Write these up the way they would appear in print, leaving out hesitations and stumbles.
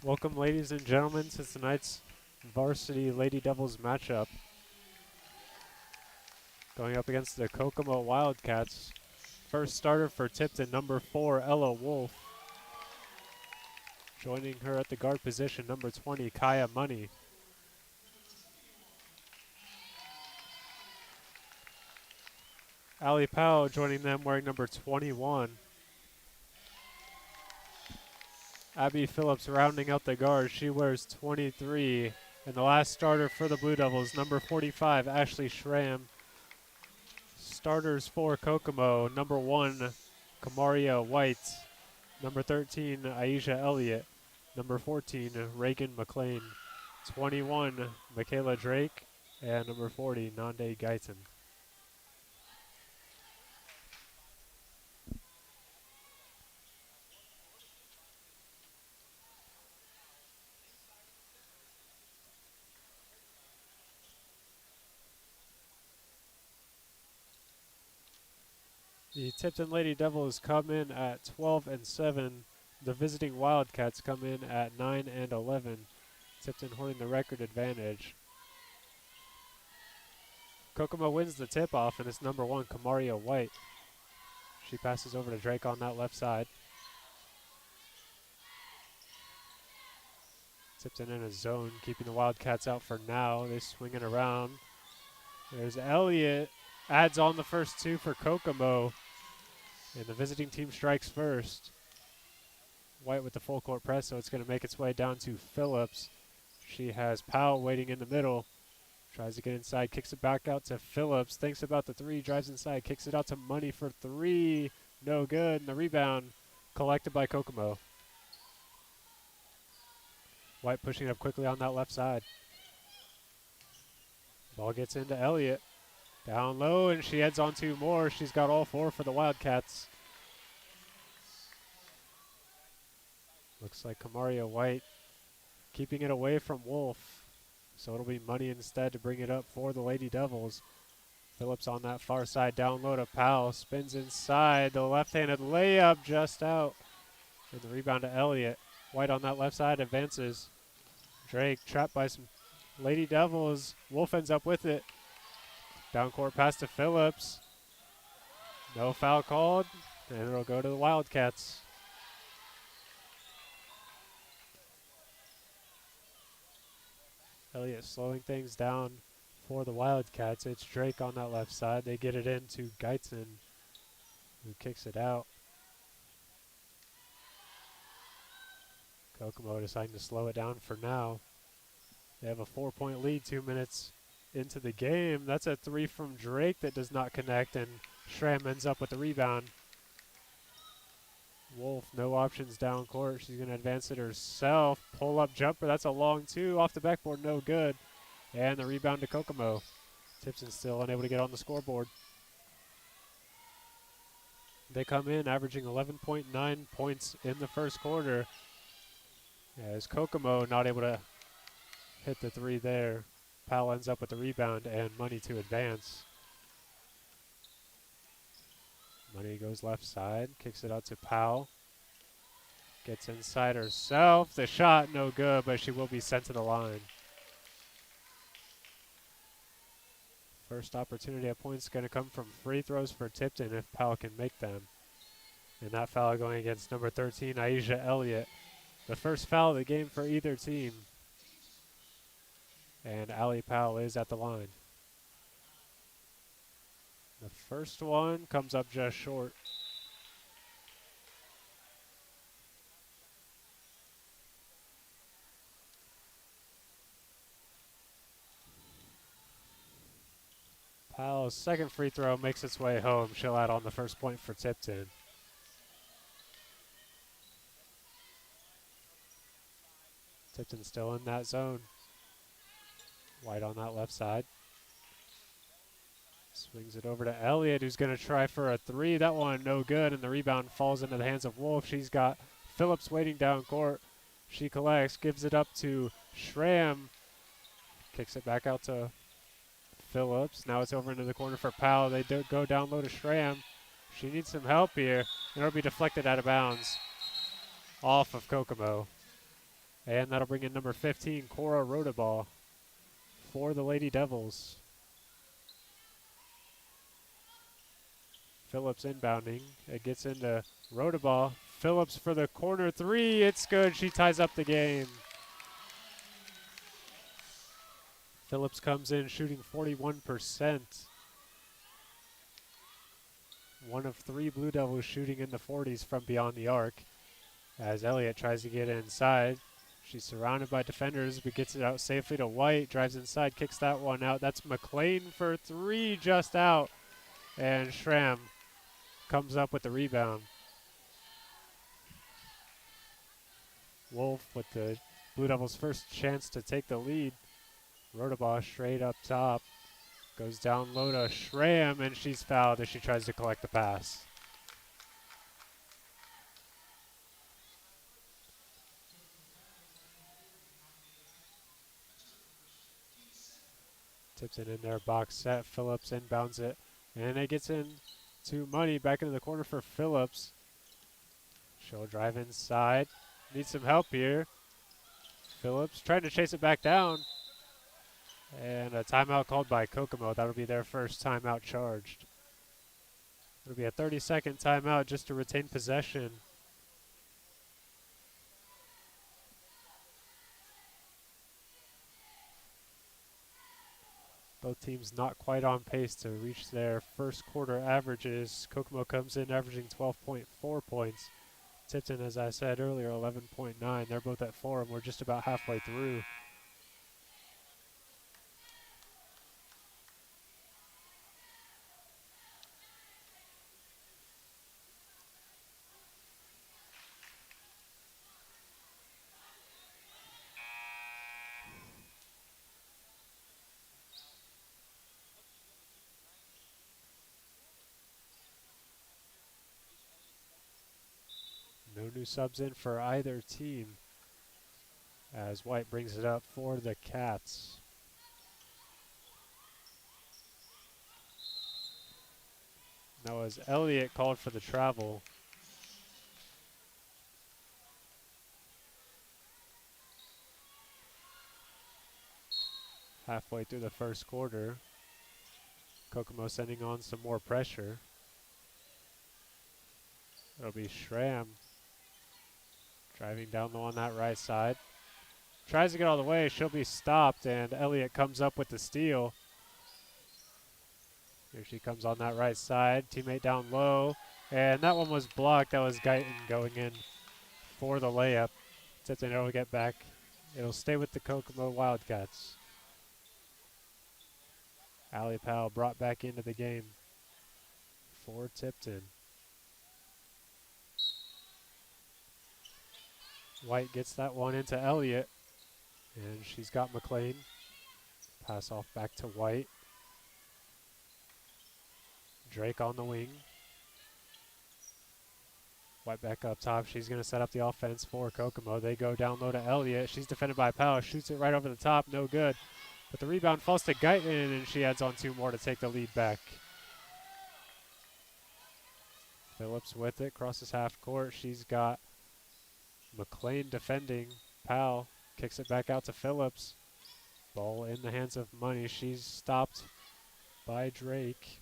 Welcome, ladies and gentlemen, to tonight's varsity Lady Devils matchup. Going up against the Kokomo Wildcats. First starter for Tipton, number 4, Ella Wolf. Joining her at the guard position, number 20, Kaya Money. Ali Powell joining them wearing number 21. Abby Phillips rounding out the guard. She wears 23. And the last starter for the Blue Devils, number 45, Ashley Schramm. Starters for Kokomo, number 1, Kamaria White. Number 13, Aisha Elliott. Number 14, Reagan McLean. 21, Michaela Drake. And number 40, Nande Guyton. The Tipton Lady Devils come in at 12 and 7. The visiting Wildcats come in at 9 and 11. Tipton holding the record advantage. Kokomo wins the tip-off, and it's number 1, Kamaria White. She passes over to Drake on that left side. Tipton in a zone, keeping the Wildcats out for now. They swing it around. There's Elliott. Adds on the first 2 for Kokomo. And the visiting team strikes first. White with the full court press, so it's going to make its way down to Phillips. She has Powell waiting in the middle. Tries to get inside, kicks it back out to Phillips. Thinks about the 3, drives inside, kicks it out to Money for 3. No good, and the rebound collected by Kokomo. White pushing it up quickly on that left side. Ball gets into Elliott. Down low, and she heads on 2 more. She's got all 4 for the Wildcats. Looks like Kamaria White keeping it away from Wolf. So it'll be Money instead to bring it up for the Lady Devils. Phillips on that far side, down low to Powell. Spins inside, the left-handed layup just out. And the rebound to Elliott. White on that left side advances. Drake trapped by some Lady Devils. Wolf ends up with it. Down court pass to Phillips. No foul called, and it'll go to the Wildcats. Elliott slowing things down for the Wildcats. It's Drake on that left side. They get it into Guyton, who kicks it out. Kokomo deciding to slow it down for now. They have a 4-point lead, 2 minutes into the game. That's a 3 from Drake that does not connect, and Schramm ends up with the rebound. Wolf, no options down court. She's going to advance it herself. Pull-up jumper. That's a long 2 off the backboard. No good. And the rebound to Kokomo. Tipton still unable to get on the scoreboard. They come in averaging 11.9 points in the first quarter. As Kokomo not able to hit the 3 there. Powell ends up with the rebound and Money to advance. Money goes left side, kicks it out to Powell. Gets inside herself. The shot no good, but she will be sent to the line. First opportunity at points going to come from free throws for Tipton if Powell can make them. And that foul going against number 13, Aisha Elliott. The first foul of the game for either team. And Ali Powell is at the line. The first one comes up just short. Powell's second free throw makes its way home. She'll add on the first point for Tipton. Tipton still in that zone. White on that left side. Swings it over to Elliott, who's going to try for a 3. That one no good, and the rebound falls into the hands of Wolf. She's got Phillips waiting down court. She collects, gives it up to Schramm. Kicks it back out to Phillips. Now it's over into the corner for Powell. They go down low to Schramm. She needs some help here, and it'll be deflected out of bounds off of Kokomo. And that'll bring in number 15, Cora Rodaball, for the Lady Devils. Phillips inbounding. It gets into Rodaball. Phillips for the corner three. It's good. She ties up the game. Phillips comes in shooting 41%. One of 3 Blue Devils shooting in the 40s from beyond the arc. As Elliott tries to get inside. She's surrounded by defenders, but gets it out safely to White. Drives inside, kicks that one out. That's McLean for 3, just out. And Schramm comes up with the rebound. Wolf with the Blue Devils' first chance to take the lead. Rodabaugh straight up top. Goes down low to Schramm, and she's fouled as she tries to collect the pass. Tipton in their box set. Phillips inbounds it. And it gets in to Money. Back into the corner for Phillips. She'll drive inside. Needs some help here. Phillips trying to chase it back down. And a timeout called by Kokomo. That'll be their first timeout charged. It'll be a 30-second timeout just to retain possession. Both teams not quite on pace to reach their first quarter averages. Kokomo comes in averaging 12.4 points. Tipton, as I said earlier, 11.9. They're both at 4, and we're just about halfway through. No new subs in for either team as White brings it up for the Cats. Now as Elliott called for the travel. Halfway through the first quarter. Kokomo sending on some more pressure. It'll be Schramm driving down low on that right side. Tries to get all the way. She'll be stopped, and Elliott comes up with the steal. Here she comes on that right side. Teammate down low. And that one was blocked. That was Guyton going in for the layup. Tipton will get back. It'll stay with the Kokomo Wildcats. Allie Powell brought back into the game for Tipton. White gets that one into Elliott. And she's got McLean. Pass off back to White. Drake on the wing. White back up top. She's going to set up the offense for Kokomo. They go down low to Elliott. She's defended by Powell. Shoots it right over the top. No good. But the rebound falls to Guyton, and she adds on 2 more to take the lead back. Phillips with it. Crosses half court. She's got McLean defending. Powell kicks it back out to Phillips. Ball in the hands of Money. She's stopped by Drake.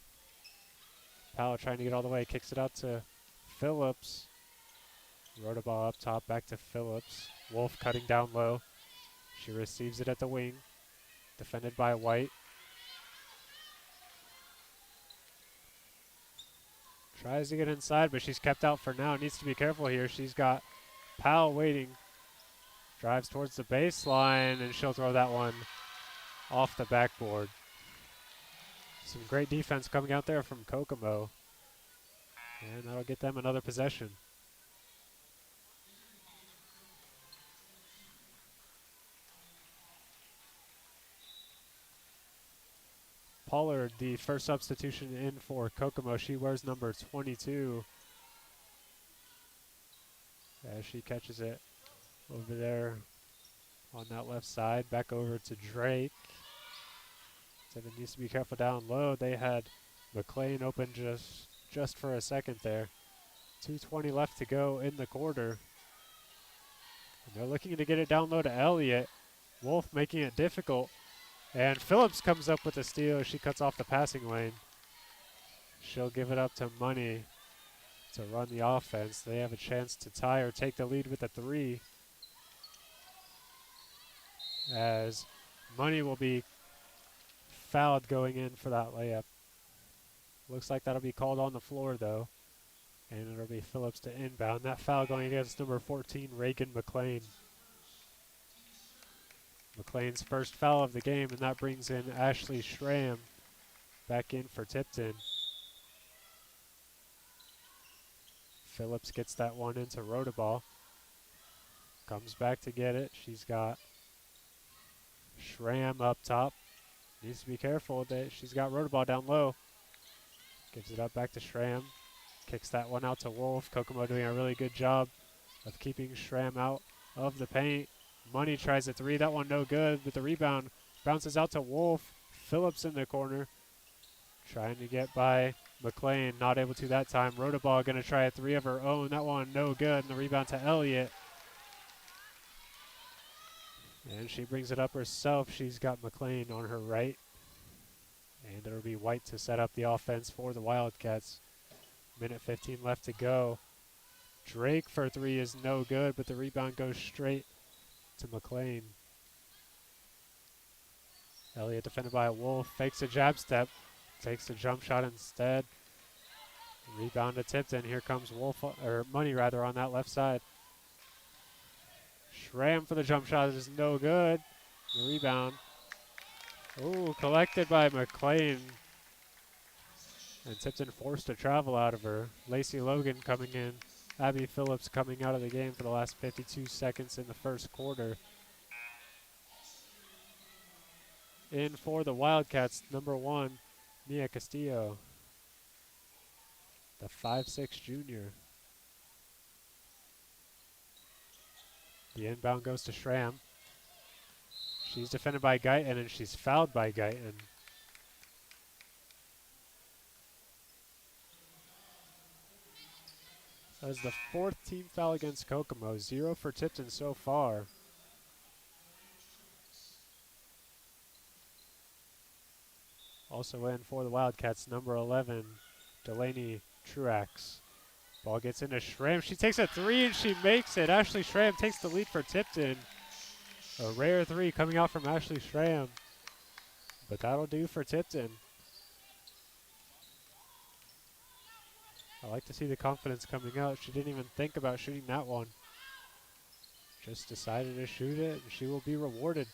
Powell trying to get all the way. Kicks it out to Phillips. Rodaball up top. Back to Phillips. Wolf cutting down low. She receives it at the wing. Defended by White. Tries to get inside, but she's kept out for now. Needs to be careful here. She's got Powell waiting. Drives towards the baseline, and she'll throw that one off the backboard. Some great defense coming out there from Kokomo. And that'll get them another possession. Pollard, the first substitution in for Kokomo. She wears number 22. As she catches it over there on that left side. Back over to Drake. Seven needs to be careful down low. They had McLean open just for a second there. 2:20 left to go in the quarter. They're looking to get it down low to Elliott. Wolf making it difficult. And Phillips comes up with the steal. She cuts off the passing lane. She'll give it up to Money to run the offense. They have a chance to tie or take the lead with a three, as Money will be fouled going in for that layup. Looks like that'll be called on the floor, though. And it'll be Phillips to inbound. That foul going against number 14, Reagan McLean. McLean's first foul of the game, and that brings in Ashley Schramm back in for Tipton. Phillips gets that one into Rodaball. Comes back to get it. She's got Schramm up top. Needs to be careful that she's got Rodaball down low. Gives it up back to Schramm. Kicks that one out to Wolf. Kokomo doing a really good job of keeping Schramm out of the paint. Money tries a three. That one no good, but the rebound bounces out to Wolf. Phillips in the corner. Trying to get by McLean. Not able to that time. Rodaball going to try a three of her own. That one no good, and the rebound to Elliott. And she brings it up herself. She's got McLean on her right. And it'll be White to set up the offense for the Wildcats. Minute 15 left to go. Drake for three is no good, but the rebound goes straight to McLean. Elliott defended by Wolf. Fakes a jab step. Takes a jump shot instead. Rebound to Tipton. Here comes Wolf, or Money rather, on that left side. Schramm for the jump shot is no good. The rebound. Ooh, collected by McLean. And Tipton forced to travel out of her. Lacey Logan coming in. Abby Phillips coming out of the game for the last 52 seconds in the first quarter. In for the Wildcats, number 1, Mia Castillo, the 5'6" junior. The inbound goes to Schramm. She's defended by Guyton, and she's fouled by Guyton. That is the 4th team foul against Kokomo. 0 for Tipton so far. Also in for the Wildcats, number 11, Delaney Truax. Ball gets into Schramm. She takes a three, and she makes it. Ashley Schramm takes the lead for Tipton. A rare three coming out from Ashley Schramm. But that'll do for Tipton. I like to see the confidence coming out. She didn't even think about shooting that one. Just decided to shoot it, and she will be rewarded.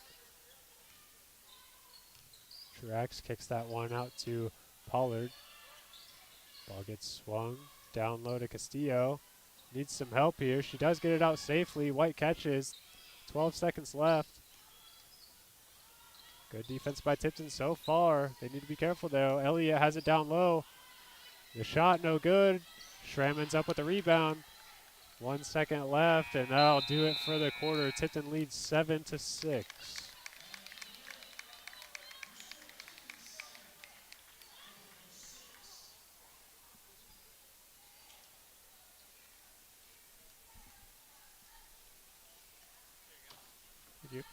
Truax kicks that one out to Pollard. Ball gets swung down low to Castillo. Needs some help here. She does get it out safely. White catches. 12 seconds left. Good defense by Tipton so far. They need to be careful though. Elliott has it down low. The shot no good. Schramm ends up with the rebound. 1 second left, and that'll do it for the quarter. Tipton leads 7-6. Thank you.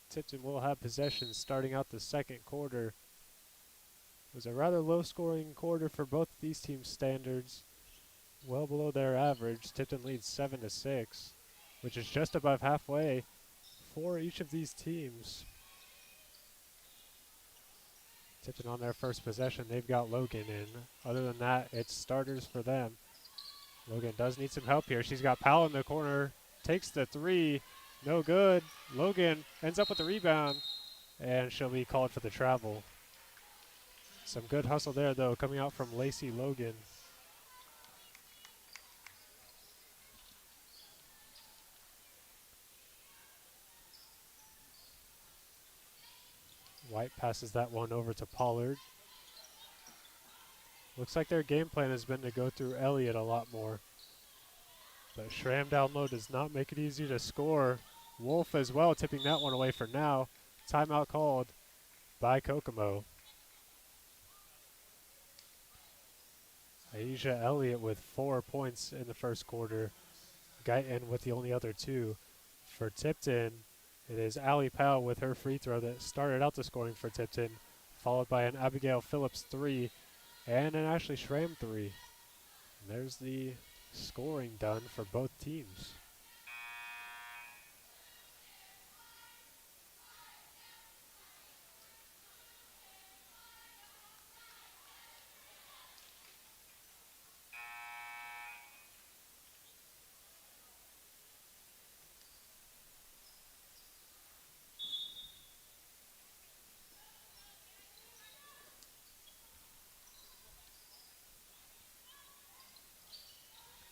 Tipton will have possession starting out the second quarter. It was a rather low-scoring quarter for both these teams' standards, well below their average. Tipton leads 7-6, which is just above halfway for each of these teams. Tipton on their first possession, they've got Logan in. Other than that, it's starters for them. Logan does need some help here. She's got Powell in the corner, takes the three, no good. Logan ends up with the rebound, and she'll be called for the travel. Some good hustle there, though, coming out from Lacey Logan. White passes that one over to Pollard. Looks like their game plan has been to go through Elliott a lot more. But Schramm down low does not make it easy to score. Wolf as well, tipping that one away for now. Timeout called by Kokomo. Aisha Elliott with 4 points in the first quarter. Guyton with the only other 2. For Tipton, it is Allie Powell with her free throw that started out the scoring for Tipton, followed by an Abigail Phillips 3 and an Ashley Schramm 3. And there's the scoring done for both teams.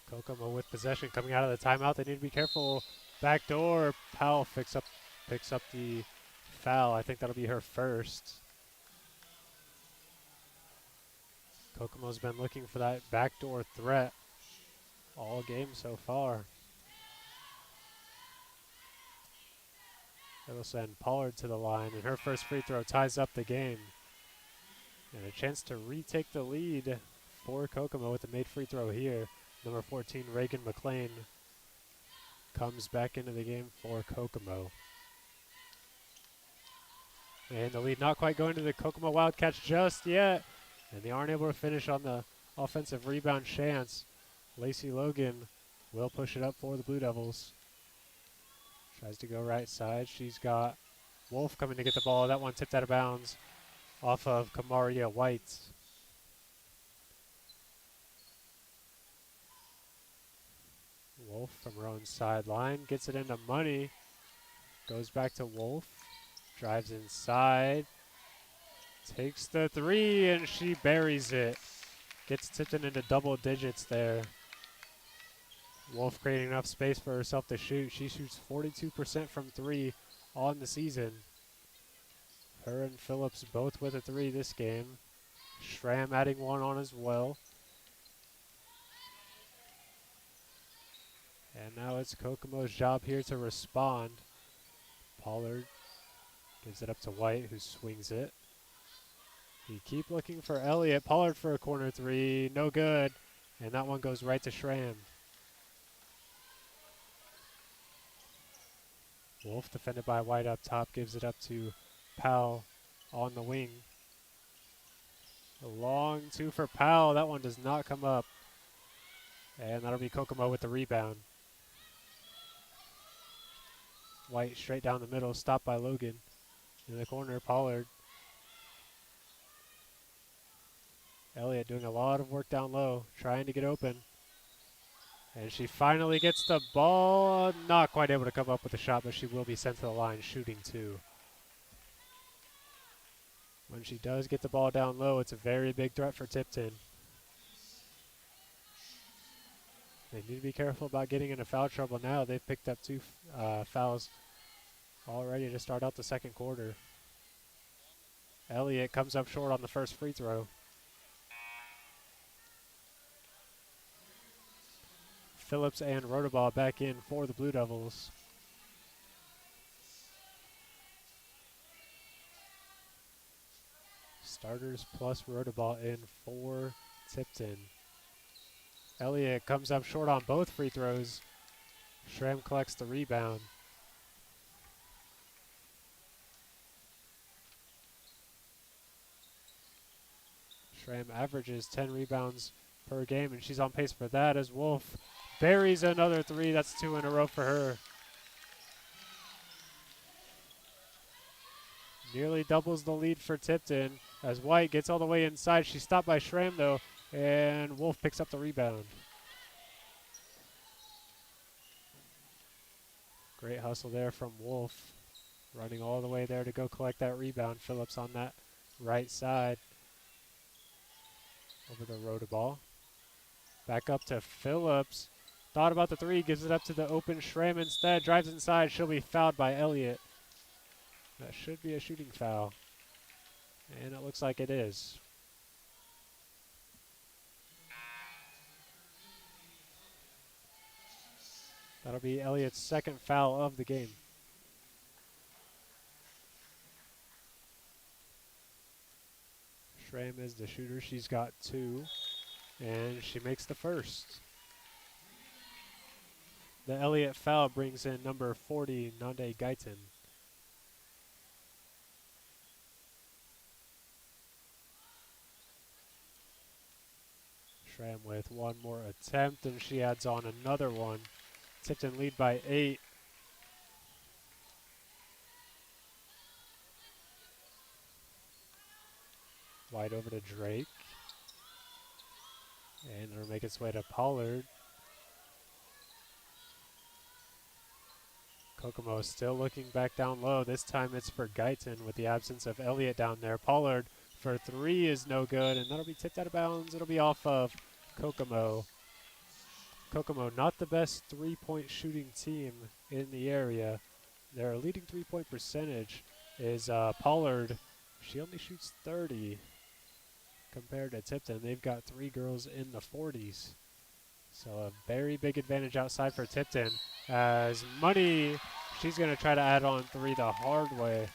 Kokomo with possession coming out of the timeout. They need to be careful. Back door. Powell picks up the foul. I think that'll be her first. Kokomo's been looking for that backdoor threat all game so far. It'll send Pollard to the line, and her first free throw ties up the game. And a chance to retake the lead for Kokomo with the made free throw here. Number 14, Reagan McLean, comes back into the game for Kokomo. And the lead not quite going to the Kokomo Wildcats just yet. And they aren't able to finish on the offensive rebound chance. Lacey Logan will push it up for the Blue Devils. Tries to go right side. She's got Wolf coming to get the ball. That one tipped out of bounds off of Kamaria White. Wolf from her own sideline gets it into Money. Goes back to Wolf. Drives inside. Takes the three, and she buries it. Gets Tipton into double digits there. Wolf creating enough space for herself to shoot. She shoots 42% from three on the season. Her and Phillips both with a three this game. Schramm adding one on as well. And now it's Kokomo's job here to respond. Pollard gives it up to White, who swings it. You keep looking for Elliott. Pollard for a corner three. No good. And that one goes right to Schramm. Wolf defended by White up top. Gives it up to Powell on the wing. A long two for Powell. That one does not come up. And that'll be Kokomo with the rebound. White straight down the middle. Stopped by Logan. In the corner, Pollard. Elliott doing a lot of work down low, trying to get open. And she finally gets the ball. Not quite able to come up with a shot, but she will be sent to the line shooting two. When she does get the ball down low, it's a very big threat for Tipton. They need to be careful about getting into foul trouble now. They've picked up two fouls already to start out the second quarter. Elliott comes up short on the first free throw. Phillips and Rotobaugh back in for the Blue Devils. Starters plus Rotobaugh in for Tipton. Elliott comes up short on both free throws. Schramm collects the rebound. Schramm averages 10 rebounds per game, and she's on pace for that as Wolf buries another three. That's 2 in a row for her. Nearly doubles the lead for Tipton as White gets all the way inside. She's stopped by Schramm, though, and Wolf picks up the rebound. Great hustle there from Wolf, running all the way there to go collect that rebound. Phillips on that right side. Over the Rhoda ball. Back up to Phillips. Thought about the three, gives it up to the open Schramm instead. Drives inside, she'll be fouled by Elliott. That should be a shooting foul. And it looks like it is. That'll be Elliott's second foul of the game. Schramm is the shooter. She's got 2, and she makes the first. The Elliott foul brings in number 40, Nande Guyton. Schramm with one more attempt, and she adds on another one. Tipton lead by 8. Wide over to Drake. And it'll make its way to Pollard. Kokomo still looking back down low. This time it's for Guyton with the absence of Elliott down there. Pollard for 3 is no good, and that'll be tipped out of bounds. It'll be off of Kokomo. Kokomo, not the best three-point shooting team in the area. Their leading three-point percentage is Pollard. She only shoots 30 compared to Tipton. They've got 3 girls in the 40s. So a very big advantage outside for Tipton as Money, she's going to try to add on 3 the hard way.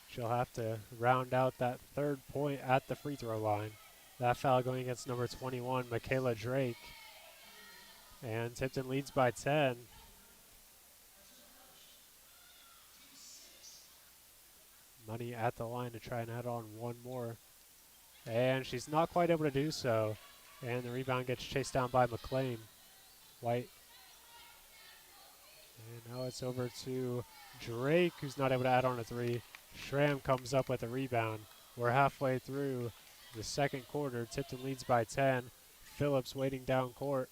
She'll have to round out that 3rd point at the free throw line. That foul going against number 21, Michaela Drake. And Tipton leads by 10. Money at the line to try and add on 1 more. And she's not quite able to do so. And the rebound gets chased down by McLean. White. And now it's over to Drake, who's not able to add on a 3. Schramm comes up with a rebound. We're halfway through the 2nd quarter. Tipton leads by 10. Phillips waiting down court.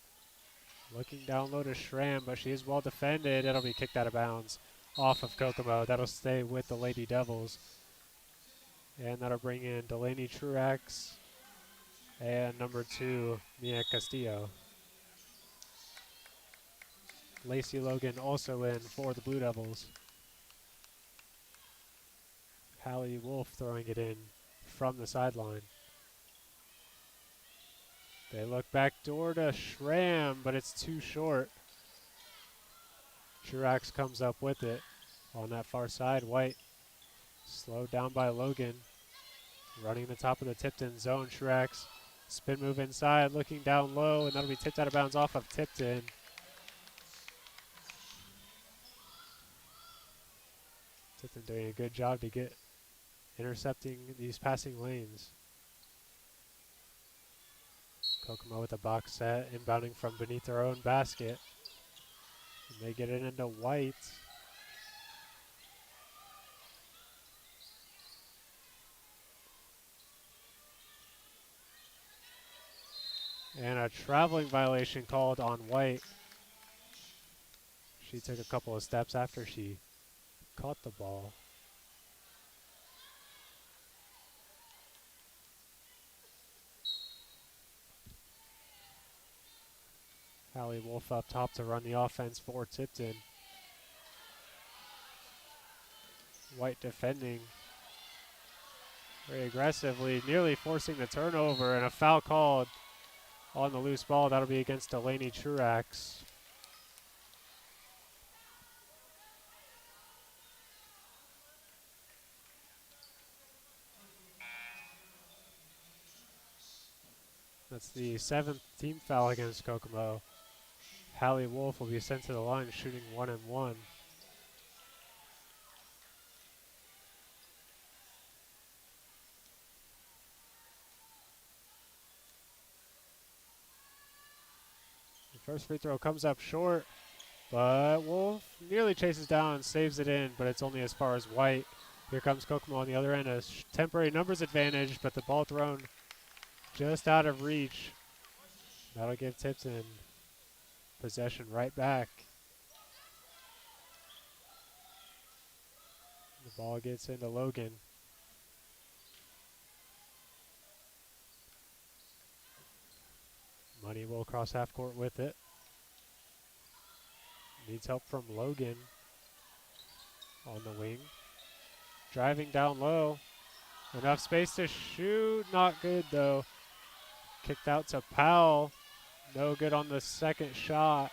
Looking down low to Schramm, but she is well defended. It'll be kicked out of bounds off of Kokomo. That'll stay with the Lady Devils. And that'll bring in Delaney Truax and number 2, Mia Castillo. Lacey Logan also in for the Blue Devils. Hallie Wolf throwing it in from the sideline. They look back door to Schramm, but it's too short. Truax comes up with it on that far side. White slowed down by Logan. Running the top of the Tipton zone. Truax spin move inside, looking down low, and that'll be tipped out of bounds off of Tipton. Tipton doing a good job to get intercepting these passing lanes. Kokomo with a box set, inbounding from beneath their own basket. And they get it into White. And a traveling violation called on White. She took a couple of steps after she caught the ball. Hallie Wolf up top to run the offense for Tipton. White defending very aggressively, nearly forcing the turnover, and a foul called on the loose ball. That'll be against Delaney Truax. That's the 7th team foul against Kokomo. Hallie Wolf will be sent to the line shooting 1 and 1. First free throw comes up short, but Wolf nearly chases down and saves it in, but it's only as far as White. Here comes Kokomo on the other end, a temporary numbers advantage, but the ball thrown just out of reach. That'll give Tipton possession right back. The ball gets into Logan. Money will cross half court with it. Needs help from Logan on the wing. Driving down low. Enough space to shoot. Not good though. Kicked out to Powell. No good on the second shot.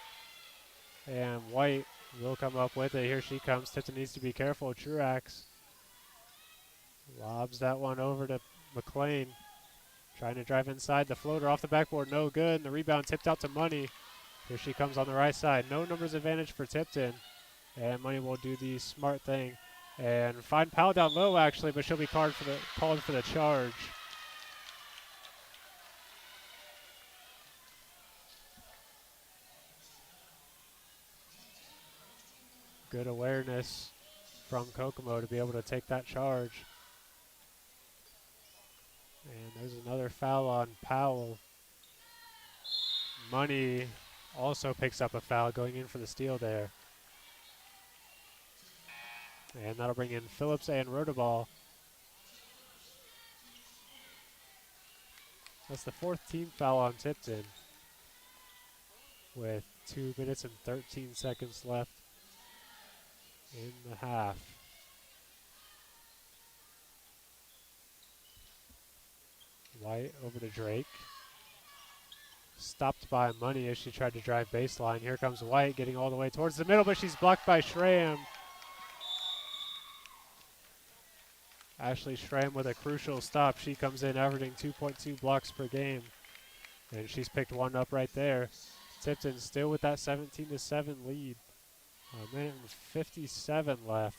And White will come up with it. Here she comes. Tipton needs to be careful. Truax lobs that one over to McLean. Trying to drive inside. The floater off the backboard. No good. And the rebound tipped out to Money. Here she comes on the right side. No numbers advantage for Tipton. And Money will do the smart thing and find Powell down low actually, but she'll be called for the charge. Good awareness from Kokomo to be able to take that charge. And there's another foul on Powell. Money also picks up a foul going in for the steal there. And that'll bring in Phillips and Rodaball. That's the fourth team foul on Tipton with 2 minutes and 13 seconds left in the half. White over to Drake. Stopped by Money as she tried to drive baseline. Here comes White getting all the way towards the middle, but she's blocked by Schramm. Ashley Schramm with a crucial stop. She comes in averaging 2.2 blocks per game. And she's picked one up right there. Tipton still with that 17-7 lead. A minute and 57 left.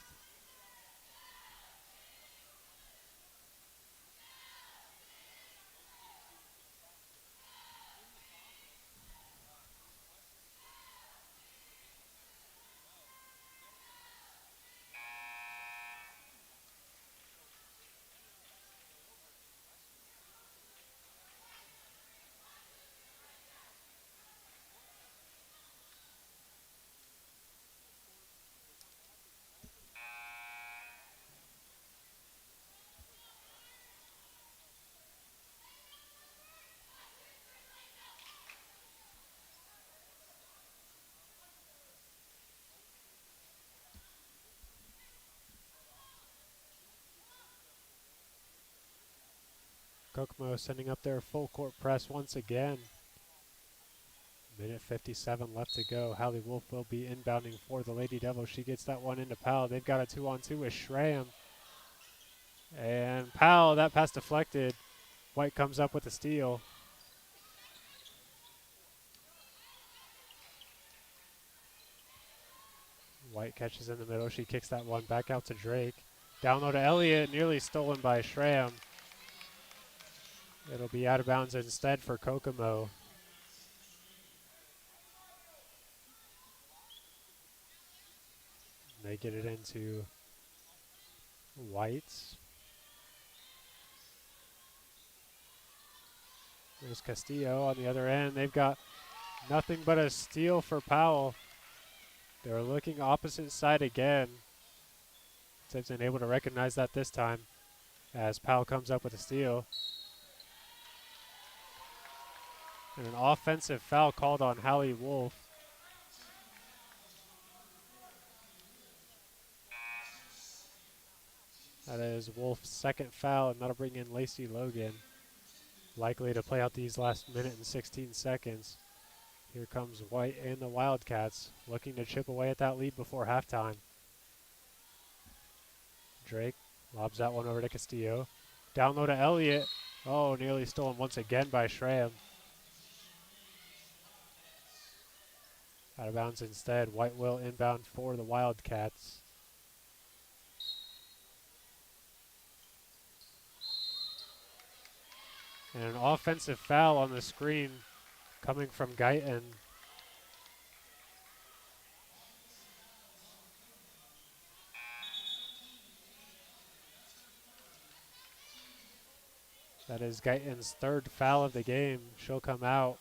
Kokomo sending up their full court press once again. Minute 57 left to go. Hallie Wolf will be inbounding for the Lady Devils. She gets that one into Powell. They've got a 2-on-2 with Schramm. And Powell, that pass deflected. White comes up with a steal. White catches in the middle. She kicks that one back out to Drake. Down low to Elliott, nearly stolen by Schramm. It'll be out of bounds instead for Kokomo. They get it into White. There's Castillo on the other end. They've got nothing but a steal for Powell. They're looking opposite side again. Tipton able to recognize that this time as Powell comes up with a steal. And an offensive foul called on Hallie Wolf. That is Wolf's second foul, and that'll bring in Lacey Logan. Likely to play out these last minute and 16 seconds. Here comes White and the Wildcats looking to chip away at that lead before halftime. Drake lobs that one over to Castillo. Down low to Elliott. Oh, nearly stolen once again by Schramm. Out of bounds instead. White will inbound for the Wildcats. And an offensive foul on the screen coming from Guyton. That is Guyton's third foul of the game. She'll come out.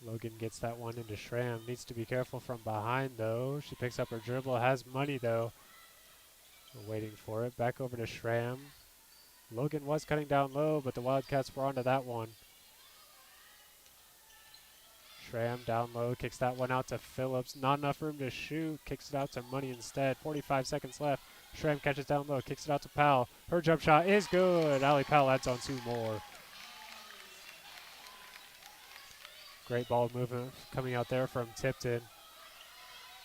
Logan gets that one into Schramm. Needs to be careful from behind, though. She picks up her dribble. Has money, though. We're waiting for it. Back over to Schramm. Logan was cutting down low, but the Wildcats were onto that one. Schramm down low, kicks that one out to Phillips. Not enough room to shoot. Kicks it out to Money instead. 45 seconds left. Schramm catches down low, kicks it out to Powell. Her jump shot is good. Allie Powell adds on two more. Great ball movement coming out there from Tipton.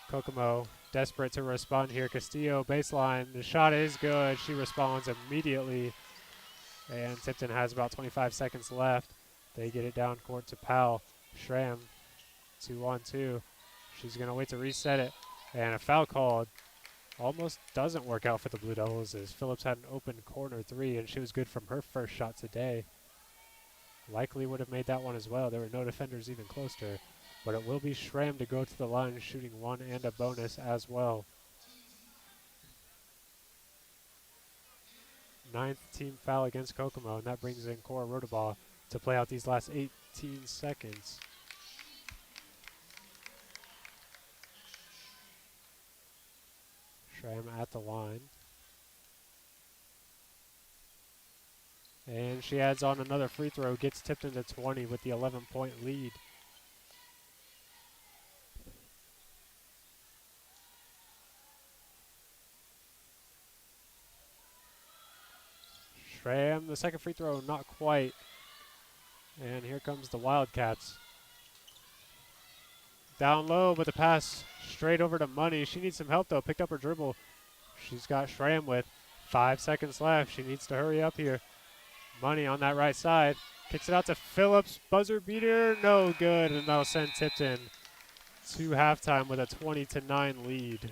Kokomo desperate to respond here. Castillo baseline. The shot is good. She responds immediately. And Tipton has about 25 seconds left. They get it down court to Powell. Schramm, 2-on-2. She's going to wait to reset it. And a foul called. Almost doesn't work out for the Blue Devils as Phillips had an open corner three, and she was good from her first shot today. Likely would have made that one as well. There were no defenders even close to her. But it will be Schramm to go to the line, shooting one and a bonus as well. Ninth team foul against Kokomo, and that brings in Cora Rodabaugh to play out these last 18 seconds. Schramm at the line. And she adds on another free throw, gets Tipton to 20 with the 11-point lead. Schramm, the second free throw, not quite. And here comes the Wildcats. Down low, but the pass straight over to Money. She needs some help, though. Picked up her dribble. She's got Schramm with 5 seconds left. She needs to hurry up here. Money on that right side. Kicks it out to Phillips. Buzzer beater, no good. And that'll send Tipton to halftime with a 20-9 lead.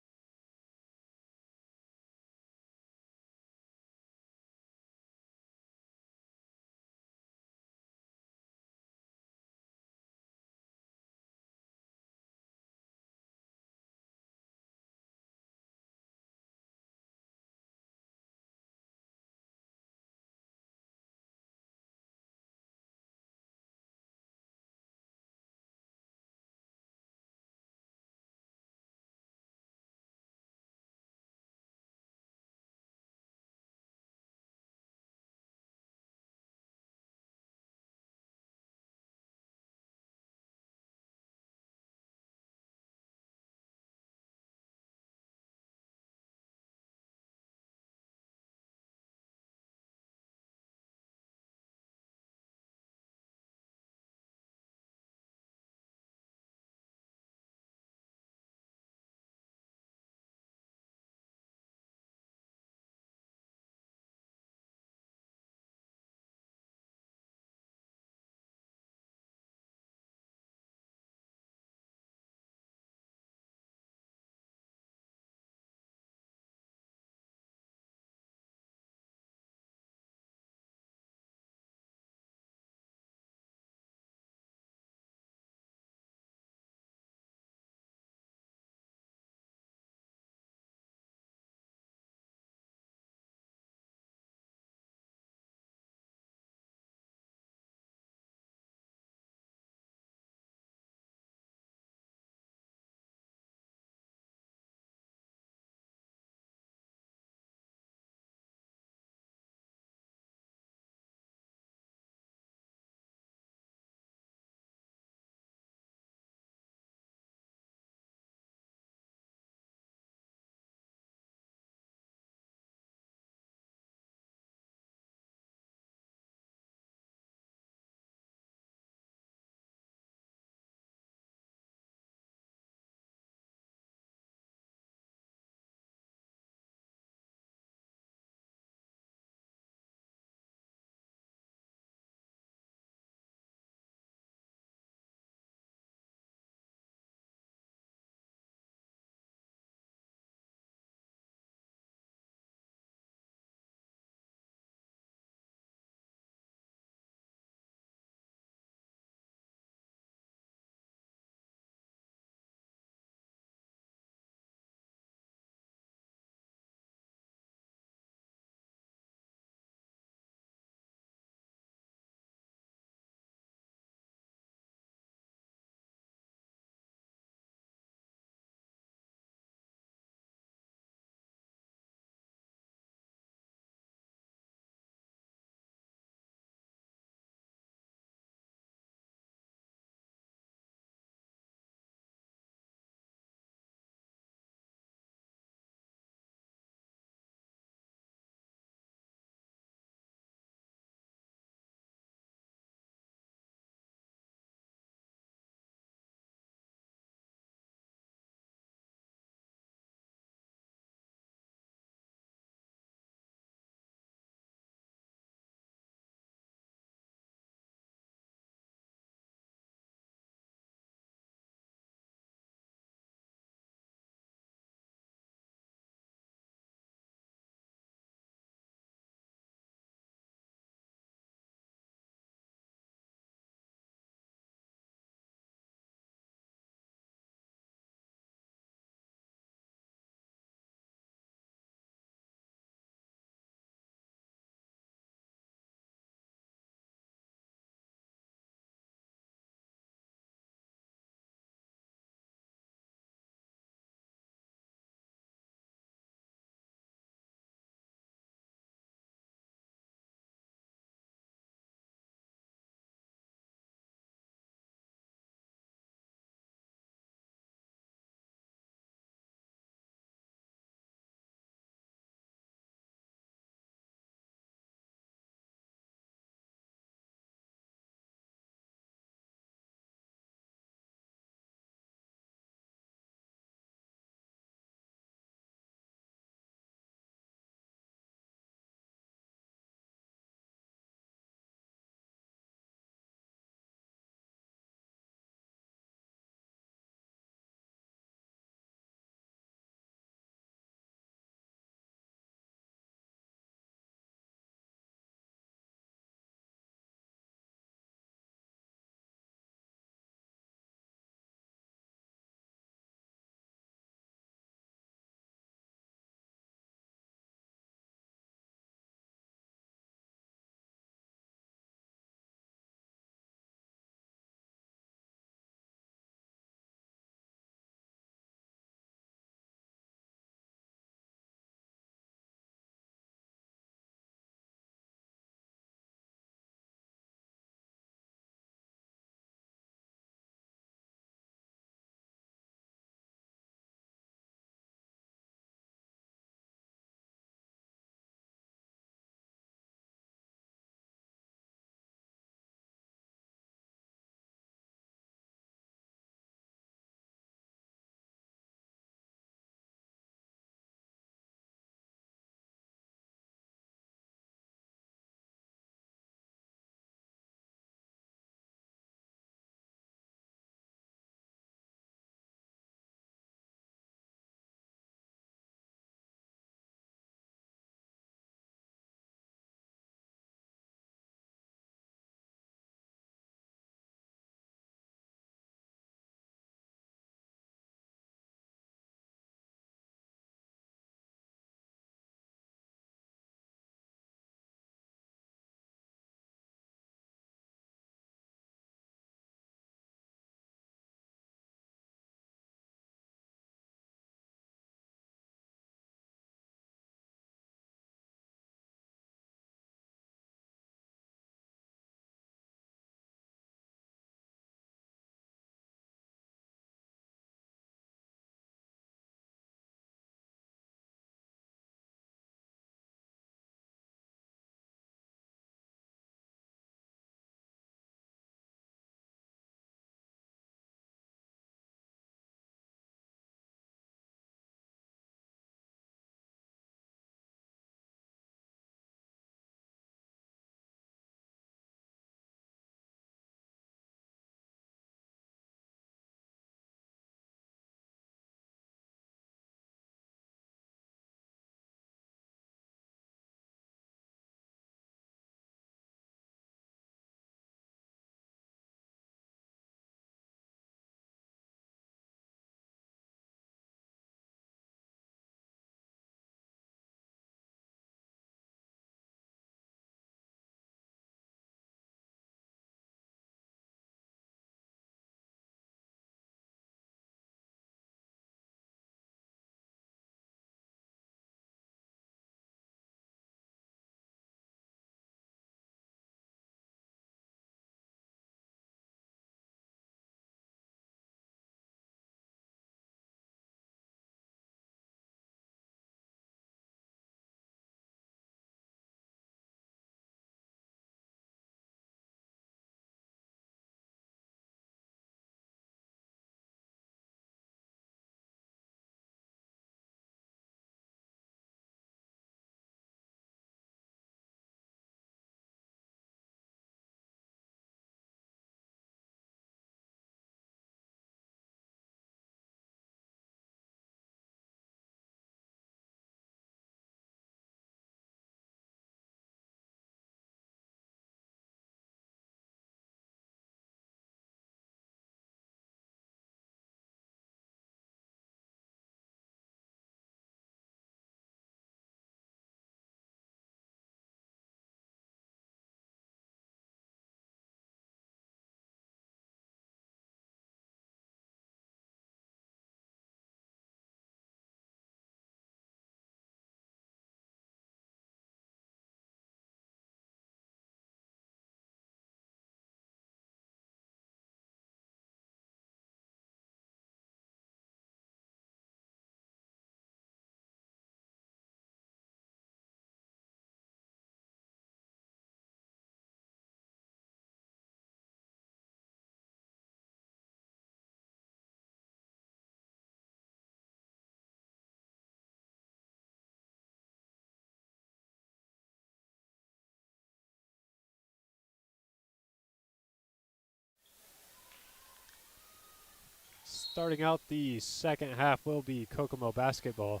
Starting out the second half will be Kokomo basketball.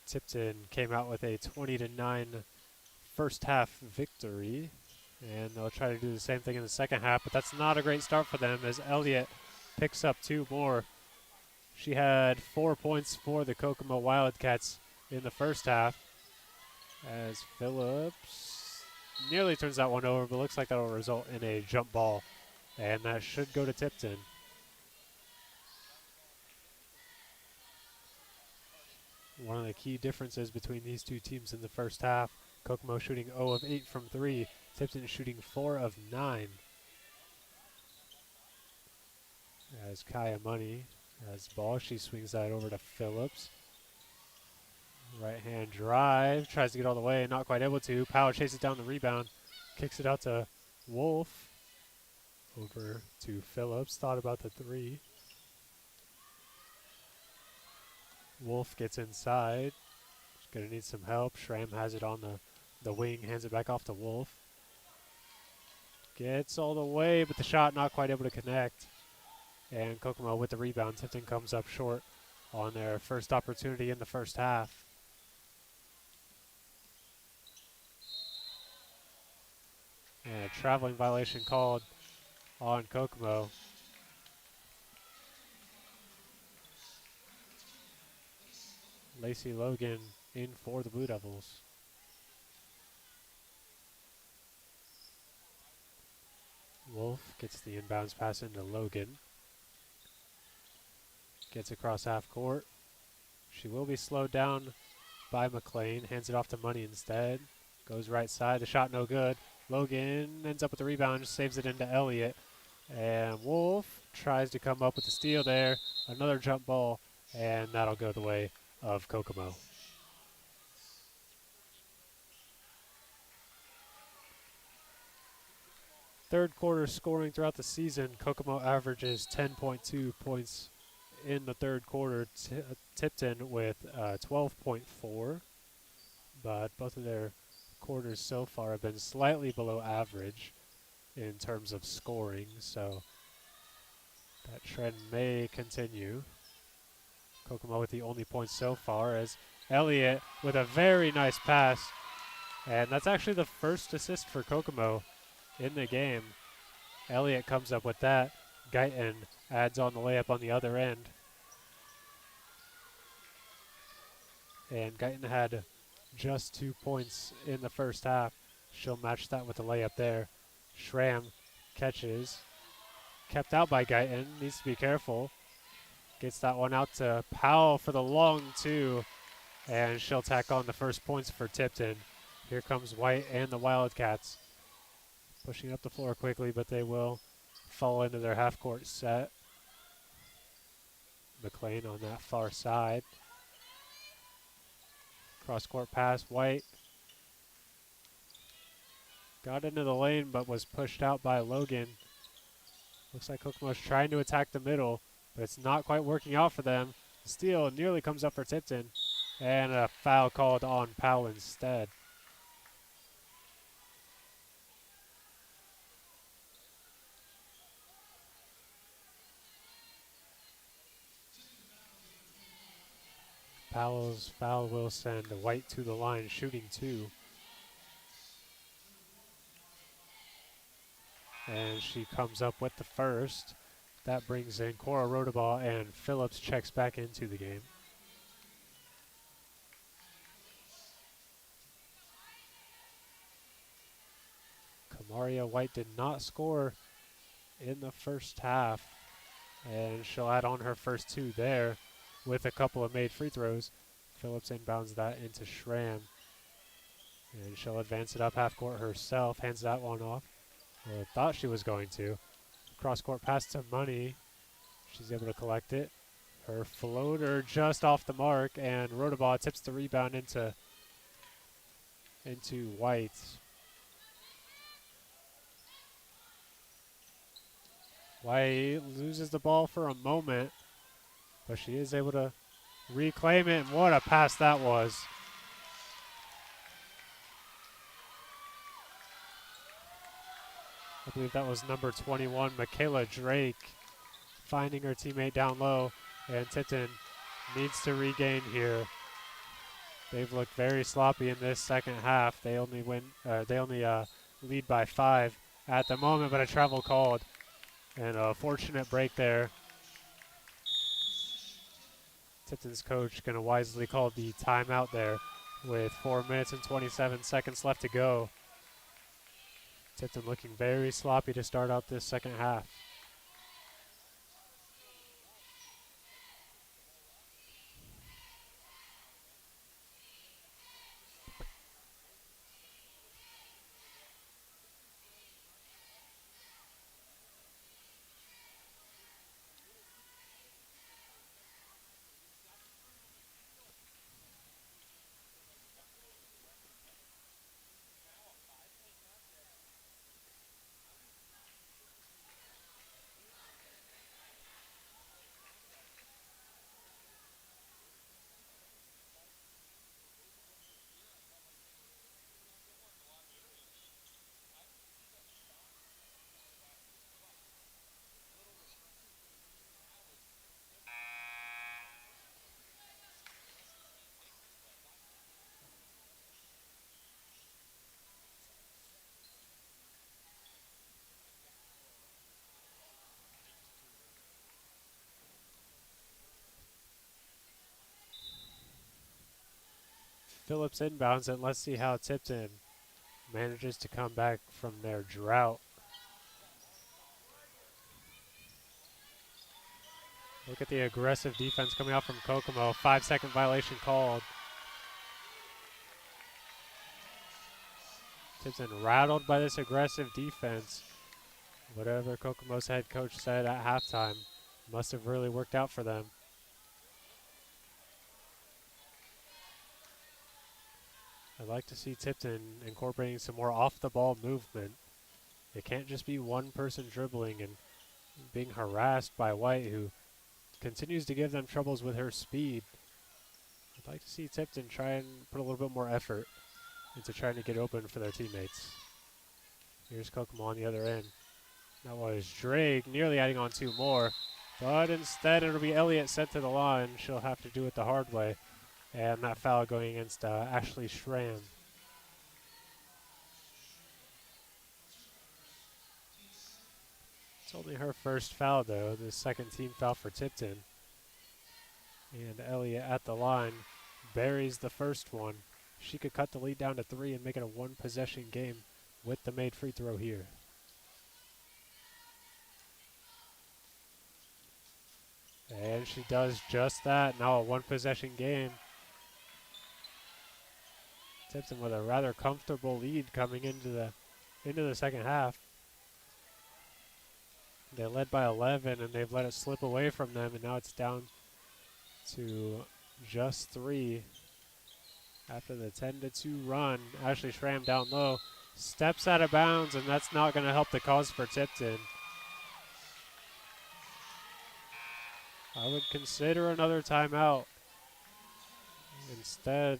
Tipton came out with a 20-9 first half victory, and they'll try to do the same thing in the second half, but that's not a great start for them as Elliott picks up 2 more. She had 4 points for the Kokomo Wildcats in the first half as Phillips nearly turns that one over, but looks like that'll result in a jump ball, and that should go to Tipton. One of the key differences between these two teams in the first half, Kokomo shooting 0 of 8 from 3, Tipton shooting 4 of 9. As Kaya Money has ball, she swings that over to Phillips. Right hand drive, tries to get all the way, not quite able to. Powell chases down the rebound, kicks it out to Wolf. Over to Phillips, thought about the 3. Wolf gets inside. She's going to need some help. Schramm has it on the wing, hands it back off to Wolf. Gets all the way, but the shot not quite able to connect. And Kokomo with the rebound. Tipton comes up short on their first opportunity in the first half. And a traveling violation called on Kokomo. Lacey Logan in for the Blue Devils. Wolf gets the inbounds pass into Logan. Gets across half court. She will be slowed down by McLean. Hands it off to Money instead. Goes right side. The shot no good. Logan ends up with the rebound. Saves it into Elliott. And Wolf tries to come up with the steal there. Another jump ball. And that'll go the way of Kokomo. Third quarter scoring throughout the season. Kokomo averages 10.2 points in the third quarter. Tipton with 12.4. But both of their quarters so far have been slightly below average in terms of scoring. So that trend may continue. Kokomo with the only points so far as Elliott with a very nice pass. And that's actually the first assist for Kokomo in the game. Elliott comes up with that. Guyton adds on the layup on the other end. And Guyton had just 2 points in the first half. She'll match that with a layup there. Schramm catches. Kept out by Guyton. Needs to be careful. Gets that one out to Powell for the long 2. And she'll tack on the first points for Tipton. Here comes White and the Wildcats. Pushing up the floor quickly, but they will fall into their half-court set. McLean on that far side. Cross-court pass, White. Got into the lane, but was pushed out by Logan. Looks like Kokomo's trying to attack the middle, but it's not quite working out for them. Steal nearly comes up for Tipton, and a foul called on Powell instead. Powell's foul will send White to the line, shooting 2. And she comes up with the first. That brings in Cora Rodabaugh, and Phillips checks back into the game. Kamaria White did not score in the first half, and she'll add on her first 2 there with a couple of made free throws. Phillips inbounds that into Schramm, and she'll advance it up half court herself, hands that one off. Well, thought she was going to. Cross-court pass to Money. She's able to collect it. Her floater just off the mark, and Rodabaugh tips the rebound into White. White loses the ball for a moment, but she is able to reclaim it, and what a pass that was. I believe that was number 21, Michaela Drake, finding her teammate down low, and Tipton needs to regain here. They've looked very sloppy in this second half. They only lead by 5 at the moment, but a travel called, and a fortunate break there. Tipton's coach going to wisely call the timeout there with 4 minutes and 27 seconds left to go. Tipton looking very sloppy to start out this second half. Phillips inbounds, and let's see how Tipton manages to come back from their drought. Look at the aggressive defense coming out from Kokomo. 5-second violation called. Tipton rattled by this aggressive defense. Whatever Kokomo's head coach said at halftime must have really worked out for them. I'd like to see Tipton incorporating some more off-the-ball movement. It can't just be one person dribbling and being harassed by White, who continues to give them troubles with her speed. I'd like to see Tipton try and put a little bit more effort into trying to get open for their teammates. Here's Kokomo on the other end. That was Drake nearly adding on 2 more, but instead it'll be Elliott sent to the line. She'll have to do it the hard way. And that foul going against Ashley Schramm. It's only her first foul, though, the second team foul for Tipton. And Elliott at the line buries the first one. She could cut the lead down to 3 and make it a 1-possession game with the made free throw here. And she does just that. Now a 1-possession game. Tipton with a rather comfortable lead coming into the second half. They led by 11, and they've let it slip away from them, and now it's down to just 3 after the 10-2 run. Ashley Schramm down low, steps out of bounds, and that's not going to help the cause for Tipton. I would consider another timeout. Instead,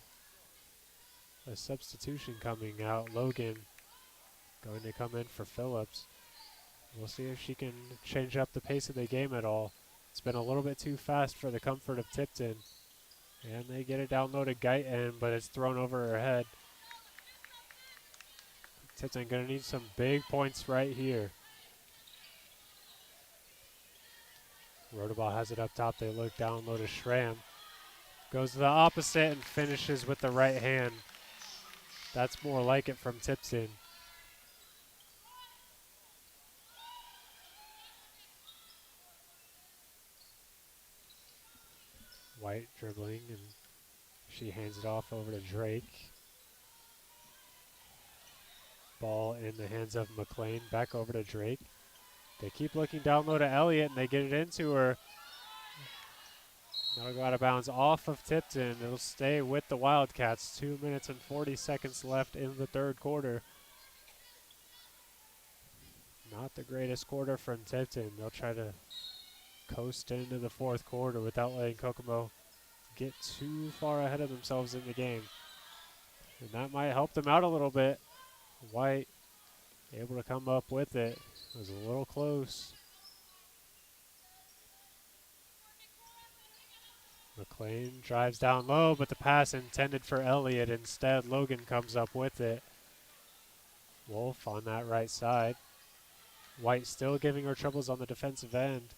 a substitution coming out. Logan going to come in for Phillips. We'll see if she can change up the pace of the game at all. It's been a little bit too fast for the comfort of Tipton. And they get it down low to Guyton, but it's thrown over her head. Tipton going to need some big points right here. Rotobaugh has it up top. They look down low to Schramm. Goes to the opposite and finishes with the right hand. That's more like it from Tipton. White dribbling, and she hands it off over to Drake. Ball in the hands of McLean. Back over to Drake. They keep looking down low to Elliott, and they get it into her. That'll go out of bounds off of Tipton. It'll stay with the Wildcats. 2 minutes and 40 seconds left in the third quarter. Not the greatest quarter from Tipton. They'll try to coast into the fourth quarter without letting Kokomo get too far ahead of themselves in the game. And that might help them out a little bit. White able to come up with it. It was a little close. McLean drives down low, but the pass intended for Elliott. Instead, Logan comes up with it. Wolf on that right side. White still giving her troubles on the defensive end.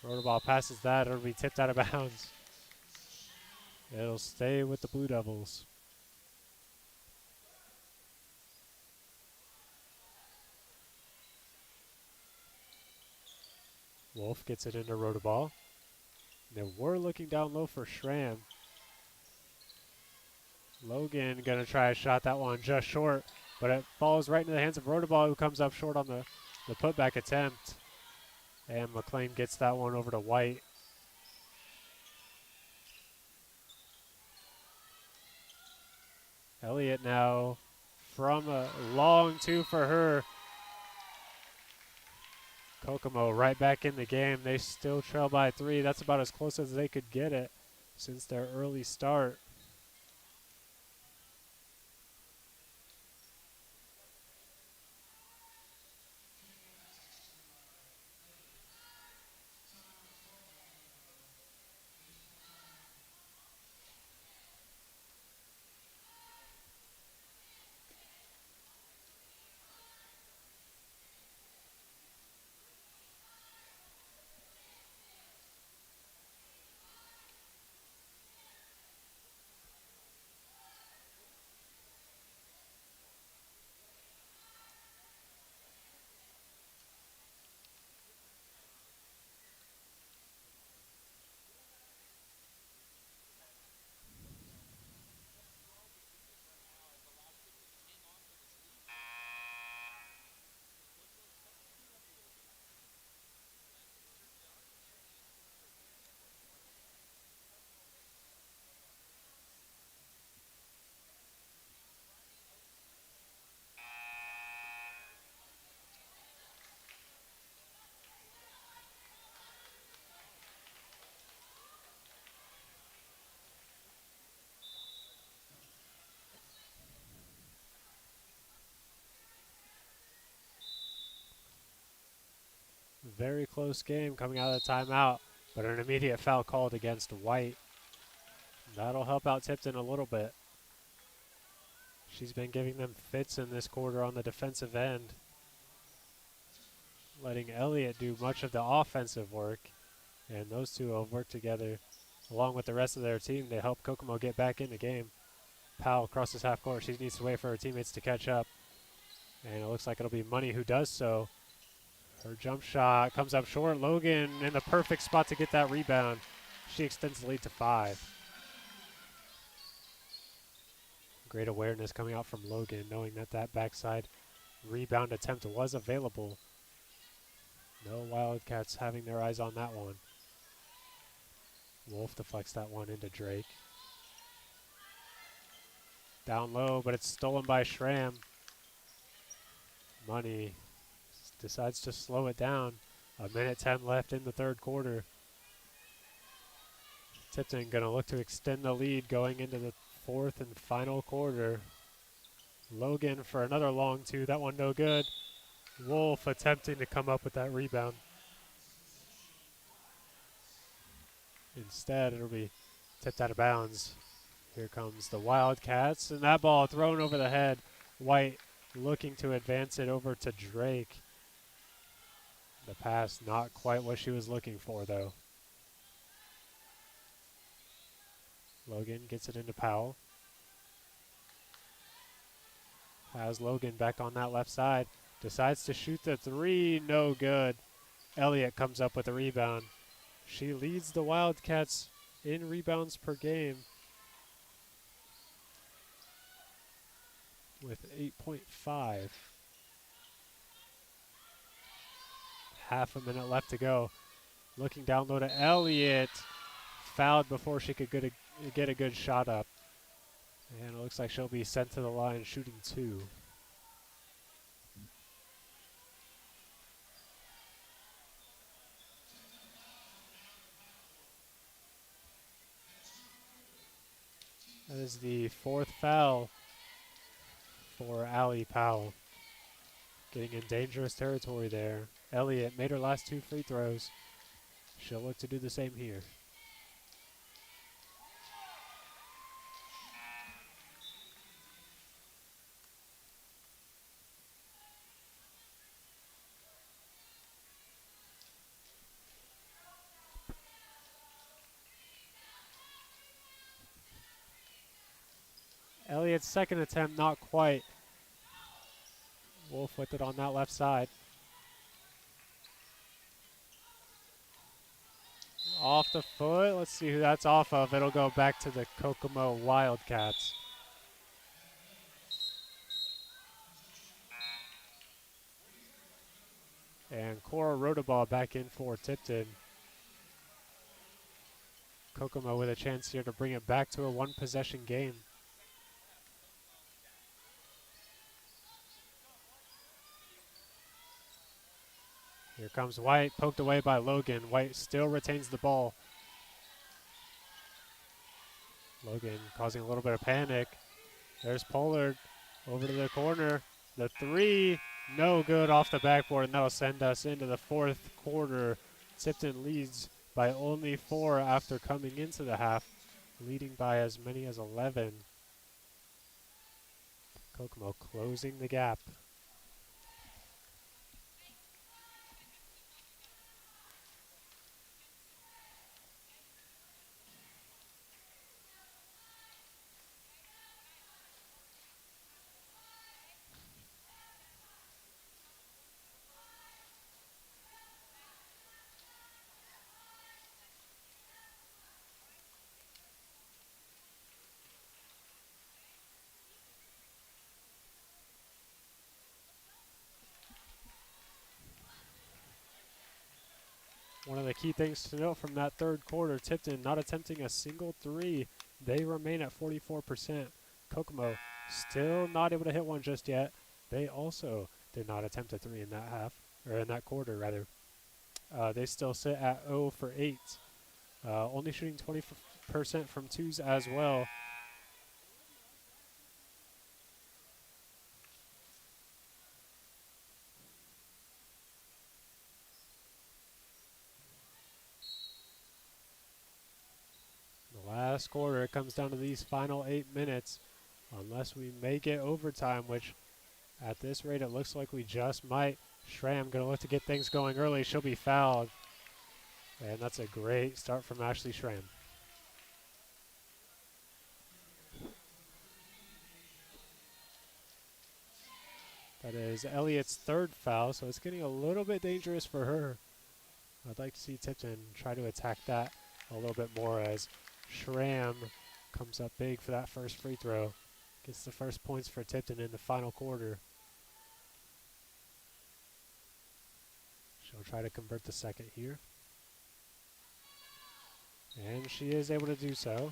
Rotorball passes that. It'll be tipped out of bounds. It'll stay with the Blue Devils. Wolf gets it into Rotorball. They were looking down low for Schramm. Logan gonna try a shot, that one just short, but it falls right into the hands of Rotorball, who comes up short on the putback attempt. And McLean gets that one over to White. Elliott now from a long two for her. Kokomo right back in the game. They still trail by 3. That's about as close as they could get it since their early start. Very close game coming out of the timeout, but an immediate foul called against White. That'll help out Tipton a little bit. She's been giving them fits in this quarter on the defensive end, letting Elliott do much of the offensive work, and those two have worked together along with the rest of their team to help Kokomo get back in the game. Powell crosses half court. She needs to wait for her teammates to catch up, and it looks like it'll be Money who does so. Her jump shot comes up short. Logan in the perfect spot to get that rebound. She extends the lead to 5. Great awareness coming out from Logan, knowing that that backside rebound attempt was available. No Wildcats having their eyes on that one. Wolf deflects that one into Drake. Down low, but it's stolen by Schramm. Money decides to slow it down. 1:10 left in the third quarter. Tipton going to look to extend the lead going into the fourth and final quarter. Logan for another long two. That one no good. Wolf attempting to come up with that rebound. Instead, it'll be tipped out of bounds. Here comes the Wildcats, and that ball thrown over the head. White looking to advance it over to Drake. The pass not quite what she was looking for, though. Logan gets it into Powell. Has Logan back on that left side. Decides to shoot the 3, no good. Elliott comes up with the rebound. She leads the Wildcats in rebounds per game with 8.5. Half a minute left to go. Looking down low to Elliott. Fouled before she could get a good shot up. And it looks like she'll be sent to the line shooting 2. That is the 4th foul for Allie Powell. Getting in dangerous territory there. Elliott made her last 2 free throws. She'll look to do the same here. Elliott's second attempt, not quite. Wolf with it on that left side. Off the foot. Let's see who that's off of. It'll go back to the Kokomo Wildcats. And Cora Rodaball back in for Tipton. Kokomo with a chance here to bring it back to a one-possession game. Here comes White, poked away by Logan. White still retains the ball. Logan causing a little bit of panic. There's Pollard over to the corner. The three, no good off the backboard, and that'll send us into the fourth quarter. Tipton leads by only 4 after coming into the half, leading by as many as 11. Kokomo closing the gap. One of the key things to note from that third quarter, Tipton not attempting a single three. They remain at 44%. Kokomo still not able to hit one just yet. They also did not attempt a three in that half, or in that quarter rather. They still sit at 0 for 8. Only shooting 20% from twos as well. The last quarter, it comes down to these final 8 minutes. Unless we make it overtime, which at this rate it looks like we just might. Schramm going to look to get things going early. She'll be fouled. And that's a great start from Ashley Schramm. That is Elliott's third foul, so it's getting a little bit dangerous for her. I'd like to see Tipton try to attack that a little bit more as Schramm comes up big for that first free throw. Gets the first points for Tipton in the final quarter. She'll try to convert the second here. And she is able to do so.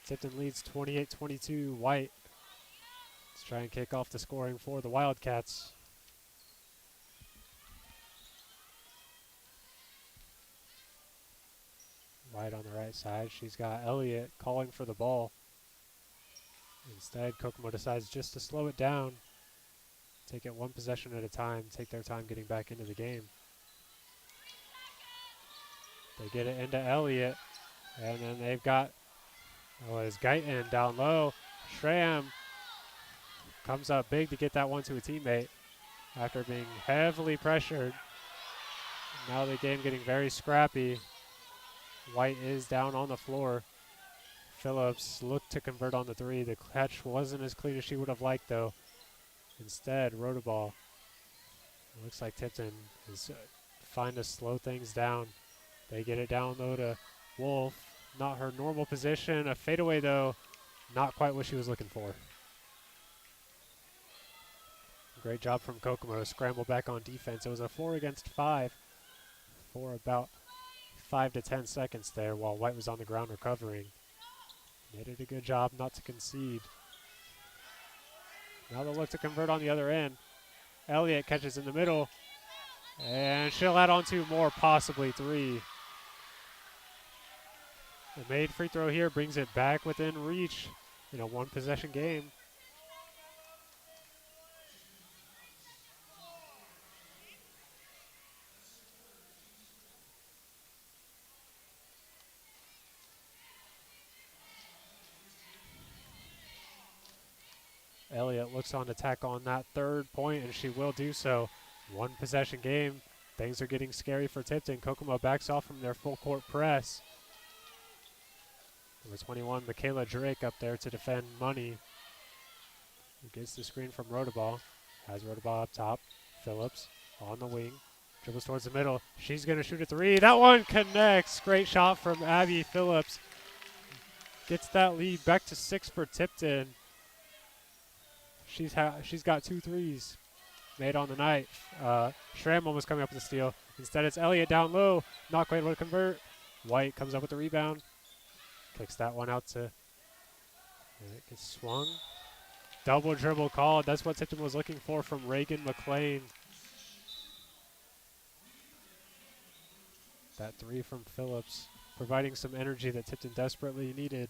Tipton leads 28-22. White. Let's try and kick off the scoring for the Wildcats. White on the right side. She's got Elliott calling for the ball. Instead, Kokomo decides just to slow it down. Take it one possession at a time. Take their time getting back into the game. They get it into Elliott. And then they've got, is Guyton down low. Schramm comes up big to get that one to a teammate after being heavily pressured. Now the game getting very scrappy. White is down on the floor. Phillips looked to convert on the three. The catch wasn't as clean as she would have liked, though. Instead, Rodaball. Looks like Tipton is trying to slow things down. They get it down, though, to Wolf. Not her normal position. A fadeaway, though. Not quite what she was looking for. Great job from Kokomo to scramble back on defense. It was a 4 against 5 for about 5 to 10 seconds there while White was on the ground recovering. They did a good job not to concede. Now they'll look to convert on the other end. Elliott catches in the middle, and she'll add on 2 more, possibly 3. The made free throw here brings it back within reach in a one-possession game. Elliott looks on to tack on that third point, and she will do so. One possession game. Things are getting scary for Tipton. Kokomo backs off from their full court press. Number 21, Michaela Drake up there to defend Money. Who gets the screen from Rodaball. Has Rodaball up top. Phillips on the wing. Dribbles towards the middle. She's going to shoot a three. That one connects. Great shot from Abby Phillips. Gets that lead back to 6 for Tipton. She's got 2 threes made on the night. Schramm almost coming up with a steal. Instead, it's Elliott down low. Not quite able to convert. White comes up with the rebound. Kicks that one out to. And it gets swung. Double dribble called. That's what Tipton was looking for from Reagan McLean. That three from Phillips, providing some energy that Tipton desperately needed.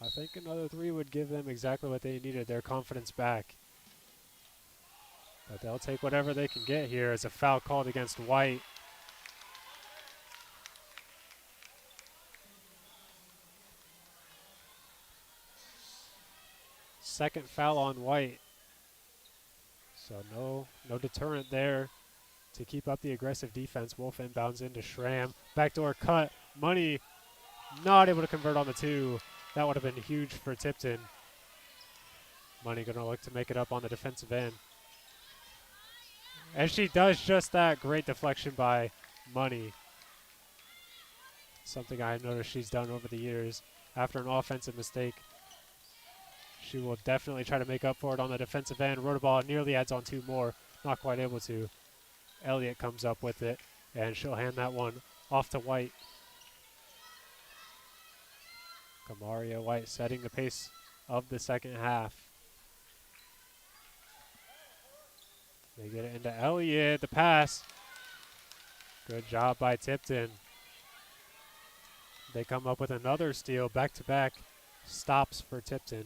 I think another three would give them exactly what they needed, their confidence back. But they'll take whatever they can get here as a foul called against White. Second foul on White. So no deterrent there to keep up the aggressive defense. Wolf inbounds into Schramm. Backdoor cut. Money not able to convert on the two. That would have been huge for Tipton. Money going to look to make it up on the defensive end. And she does just that. Great deflection by Money. Something I noticed she's done over the years. After an offensive mistake, she will definitely try to make up for it on the defensive end. Rodaball nearly adds on 2 more. Not quite able to. Elliott comes up with it, and she'll hand that one off to White. Kamaria White setting the pace of the second half. They get it into Elliott. The pass. Good job by Tipton. They come up with another steal. Back-to-back stops for Tipton.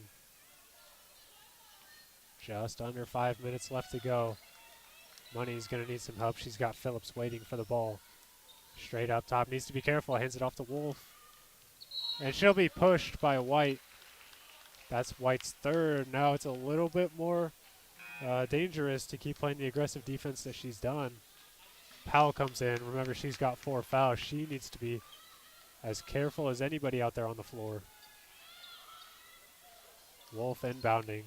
Just under 5 minutes left to go. Money's going to need some help. She's got Phillips waiting for the ball. Straight up top. Needs to be careful. Hands it off to Wolf. And she'll be pushed by White. That's White's third. Now it's a little bit more dangerous to keep playing the aggressive defense that she's done. Powell comes in. Remember, she's got 4 fouls. She needs to be as careful as anybody out there on the floor. Wolf inbounding.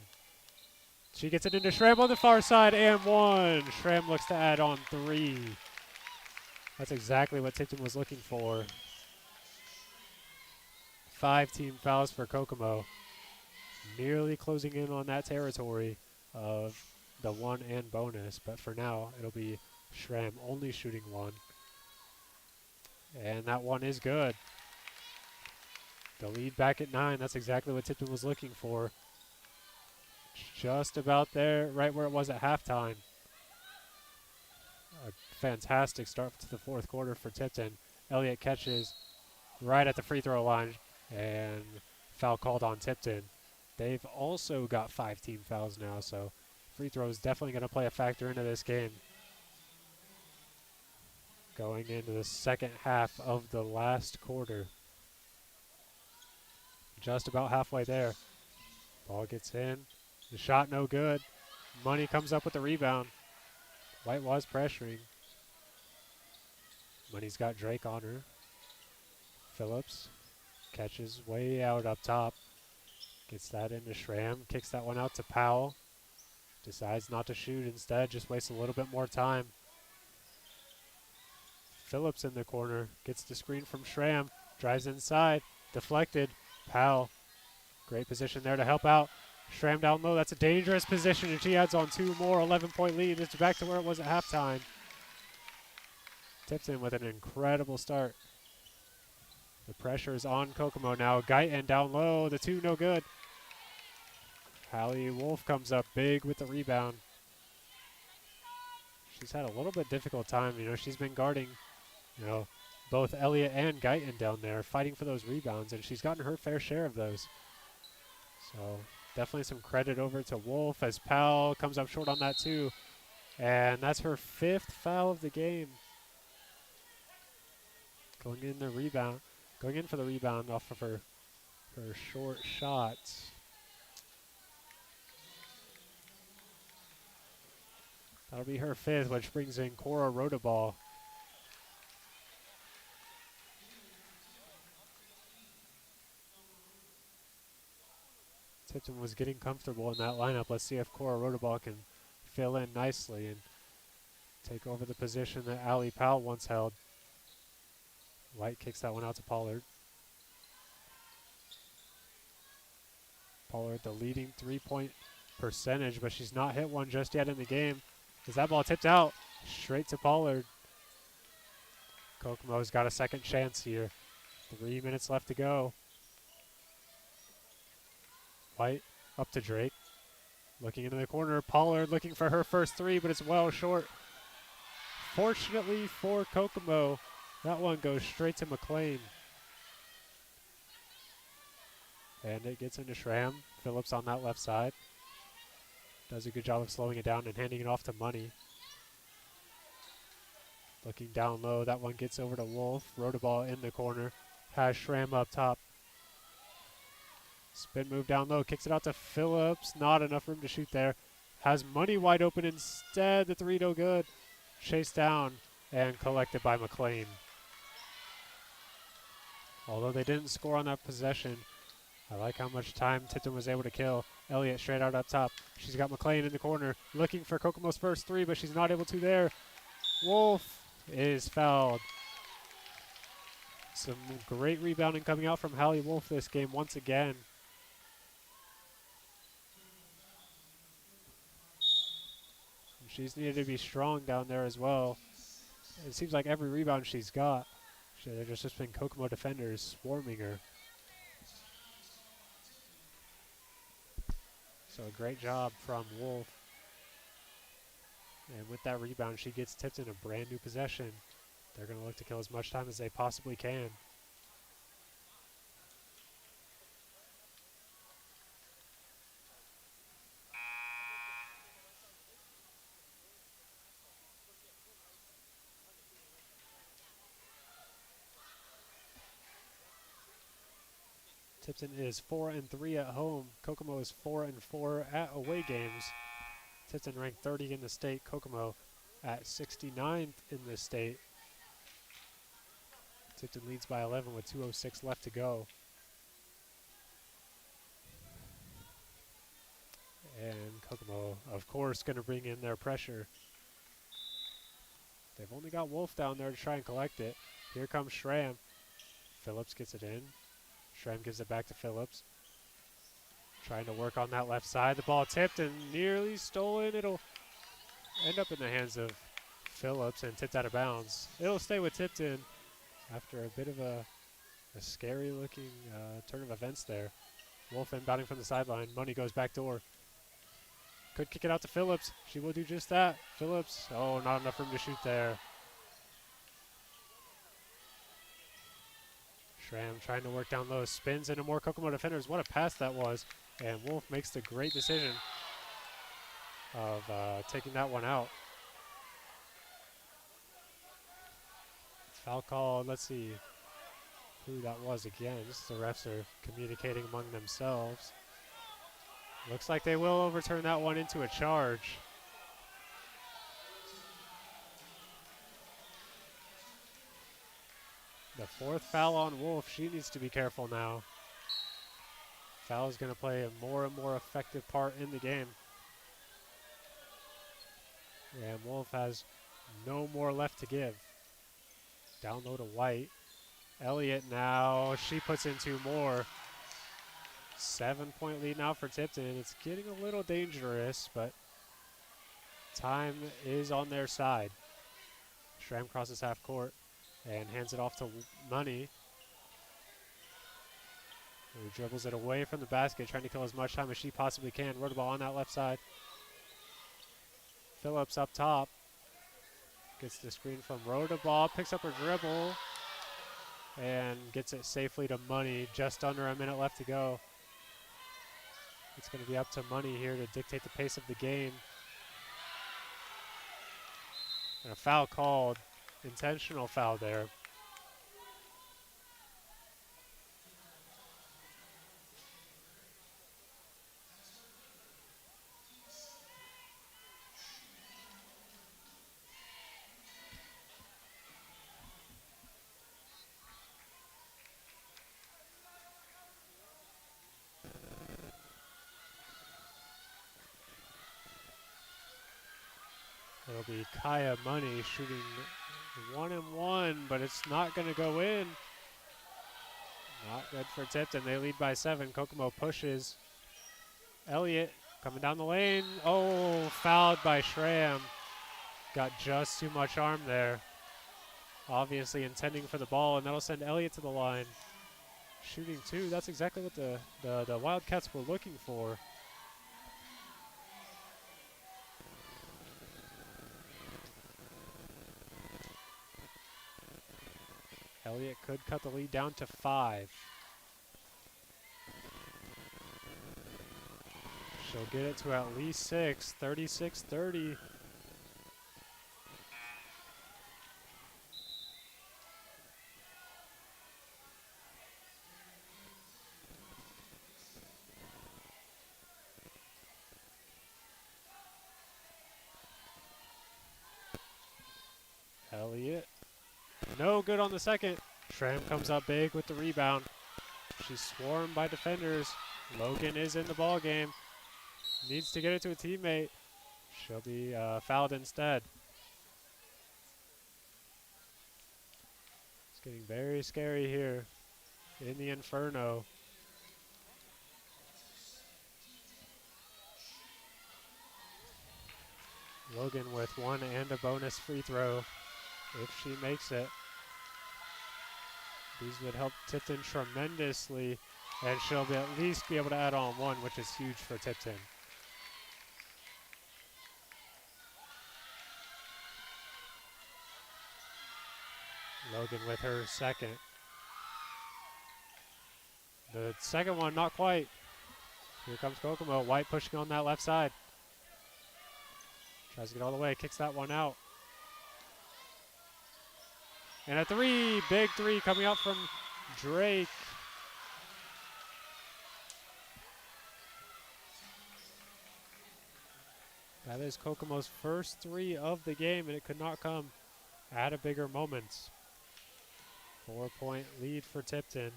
She gets it into Schramm on the far side and 1. Schramm looks to add on 3. That's exactly what Tipton was looking for. 5 team fouls for Kokomo. Nearly closing in on that territory of the 1 and bonus, but for now it'll be Schramm only shooting 1. And that one is good. The lead back at 9. That's exactly what Tipton was looking for. Just about there, right where it was at halftime. A fantastic start to the fourth quarter for Tipton. Elliott catches right at the free throw line, and foul called on Tipton. They've also got 5 team fouls now, so free throw is definitely going to play a factor into this game. Going into the second half of the last quarter. Just about halfway there. Ball gets in. The shot no good. Money comes up with the rebound. White was pressuring. Money's got Drake on her. Phillips catches way out up top. Gets that into Schramm. Kicks that one out to Powell. Decides not to shoot instead. Just wastes a little bit more time. Phillips in the corner. Gets the screen from Schramm. Drives inside. Deflected. Powell. Great position there to help out. Schramm down low. That's a dangerous position, and she adds on 2 more. 11-point lead. It's back to where it was at halftime. Tipton with an incredible start. The pressure is on Kokomo now. Guyton down low. The 2 no good. Hallie Wolf comes up big with the rebound. She's had a little bit difficult time. She's been guarding, both Elliott and Guyton down there, fighting for those rebounds, and she's gotten her fair share of those. So definitely some credit over to Wolf as Powell comes up short on that too. And that's her 5th foul of the game. Going in for the rebound off of her short shot. That'll be her 5th, which brings in Cora Rodaball. Tipton was getting comfortable in that lineup. Let's see if Cora Rodaball can fill in nicely and take over the position that Allie Powell once held. White kicks that one out to Pollard. Pollard, the leading three-point percentage, but she's not hit one just yet in the game. As that ball tipped out, straight to Pollard. Kokomo's got a second chance here. 3 minutes left to go. White up to Drake. Looking into the corner. Pollard looking for her first three, but it's well short. Fortunately for Kokomo, that one goes straight to McLean. And it gets into Schramm. Phillips on that left side. Does a good job of slowing it down and handing it off to Money. Looking down low, that one gets over to Wolf. Rodaball in the corner. Has Schramm up top. Spin move down low, kicks it out to Phillips. Not enough room to shoot there. Has Money wide open instead. The three no good. Chased down and collected by McLean. Although they didn't score on that possession, I like how much time Tipton was able to kill. Elliott straight out up top. She's got McLean in the corner, looking for Kokomo's first three, but she's not able to there. Wolf is fouled. Some great rebounding coming out from Hallie Wolf this game once again. She's needed to be strong down there as well. It seems like every rebound she's got, there's just been Kokomo defenders swarming her. So a great job from Wolf. And with that rebound, she gets Tipton a brand new possession. They're going to look to kill as much time as they possibly can. Tipton is 4-3 at home. Kokomo is 4-4 at away games. Tipton ranked 30 in the state. Kokomo at 69th in the state. Tipton leads by 11 with 2:06 left to go. And Kokomo, of course, going to bring in their pressure. They've only got Wolf down there to try and collect it. Here comes Schramm. Phillips gets it in. Schramm gives it back to Phillips. Trying to work on that left side. The ball tipped and nearly stolen. It'll end up in the hands of Phillips and tipped out of bounds. It'll stay with Tipton after a bit of a scary looking turn of events there. Wolf inbounding from the sideline. Money goes back door. Could kick it out to Phillips. She will do just that. Phillips, oh, not enough room to shoot there. Schramm trying to work down low. Spins into more Kokomo defenders. What a pass that was. And Wolf makes the great decision of taking that one out. Foul call. Let's see who that was against. The refs are communicating among themselves. Looks like they will overturn that one into a charge. The fourth foul on Wolf. She needs to be careful now. Foul is going to play a more and more effective part in the game. And Wolf has no more left to give. Down low to White. Elliott now. She puts in two more. 7-point lead now for Tipton. It's getting a little dangerous, but time is on their side. Schramm crosses half court and hands it off to Money, who dribbles it away from the basket, trying to kill as much time as she possibly can. Rodaball on that left side. Phillips up top. Gets the screen from Rodaball, picks up her dribble, and gets it safely to Money. Just under a minute left to go. It's going to be up to Money here to dictate the pace of the game. And a foul called. Intentional foul there. It'll be Kaya Money shooting 1 and 1, but it's not going to go in. Not good for Tipton. They lead by 7. Kokomo pushes. Elliott coming down the lane. Oh, fouled by Schramm. Got just too much arm there. Obviously intending for the ball, and that'll send Elliott to the line. Shooting 2. That's exactly what the Wildcats were looking for. Elliott could cut the lead down to 5. She'll get it to at least 6, 36-30. Elliott, no good on the second. Schramm comes up big with the rebound. She's swarmed by defenders. Logan is in the ball game. Needs to get it to a teammate. She'll be fouled instead. It's getting very scary here in the Inferno. Logan with 1 and a bonus free throw if she makes it. These would help Tipton tremendously, and she'll at least be able to add on 1, which is huge for Tipton. Logan with her second. The second one, not quite. Here comes Kokomo. White pushing on that left side. Tries to get all the way, kicks that one out. And a 3, big 3 coming out from Drake. That is Kokomo's first 3 of the game, and it could not come at a bigger moment. 4-point lead for Tipton.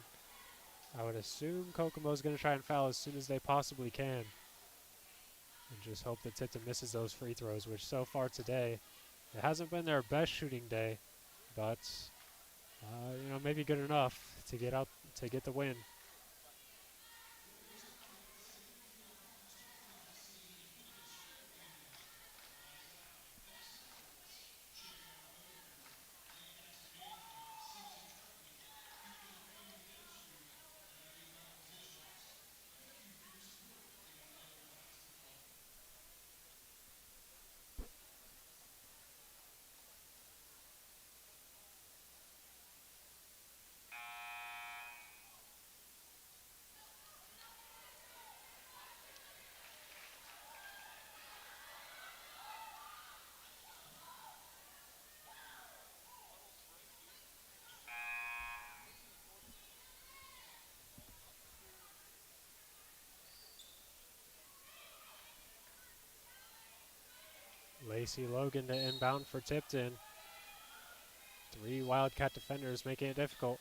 I would assume Kokomo's going to try and foul as soon as they possibly can. And just hope that Tipton misses those free throws, which so far today, it hasn't been their best shooting day, but maybe good enough to get the win. Lacey Logan to inbound for Tipton. 3 Wildcat defenders making it difficult.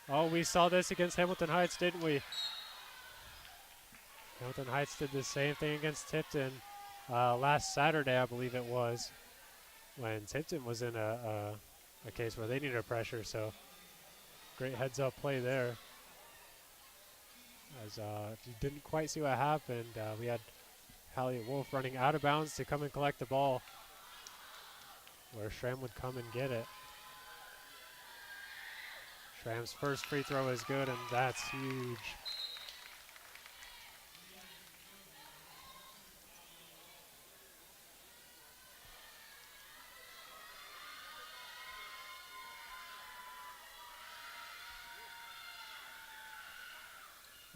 Oh, we saw this against Hamilton Heights, didn't we? Hamilton Heights did the same thing against Tipton last Saturday, I believe it was, when Tipton was in a case where they needed pressure. So great heads-up play there. As if you didn't quite see what happened, we had Hallie Wolf running out of bounds to come and collect the ball, where Schramm would come and get it. Schramm's first free throw is good, and that's huge.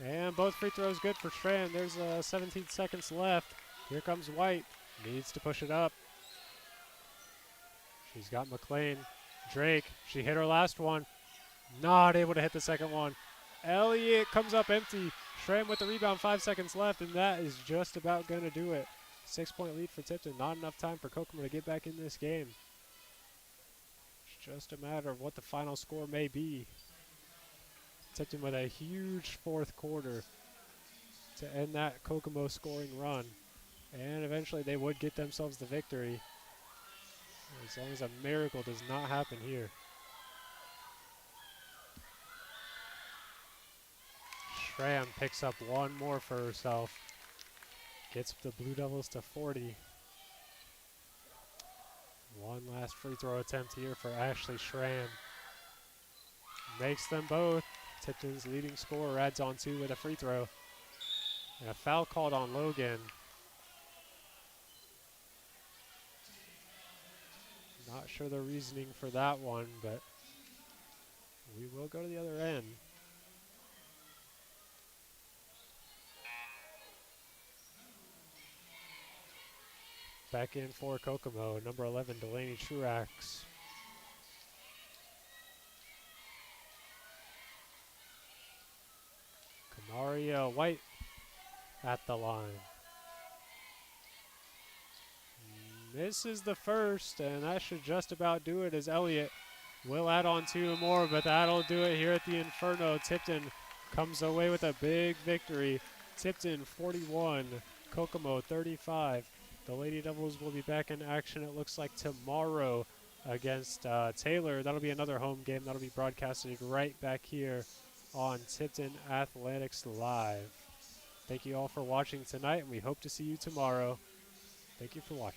And both free throws good for Schramm. There's 17 seconds left. Here comes White. Needs to push it up. She's got McLean. Drake, she hit her last one. Not able to hit the second one. Elliott comes up empty. Schramm with the rebound, 5 seconds left, and that is just about going to do it. 6-point lead for Tipton. Not enough time for Kokomo to get back in this game. It's just a matter of what the final score may be. Tipton with a huge fourth quarter to end that Kokomo scoring run. And eventually they would get themselves the victory. As long as a miracle does not happen here. Schramm picks up one more for herself. Gets the Blue Devils to 40. One last free throw attempt here for Ashley Schramm. Makes them both. Tipton's leading scorer adds on two with a free throw. And a foul called on Logan. Not sure the reasoning for that one, but we will go to the other end. Back in for Kokomo, number 11, Delaney Truax. Kamaria White at the line. Misses the first, and that should just about do it as Elliott will add on two more, but that'll do it here at the Inferno. Tipton comes away with a big victory. Tipton 41, Kokomo 35. The Lady Devils will be back in action, it looks like, tomorrow against Taylor. That'll be another home game. That'll be broadcasted right back here on Tipton Athletics Live. Thank you all for watching tonight, and we hope to see you tomorrow. Thank you for watching.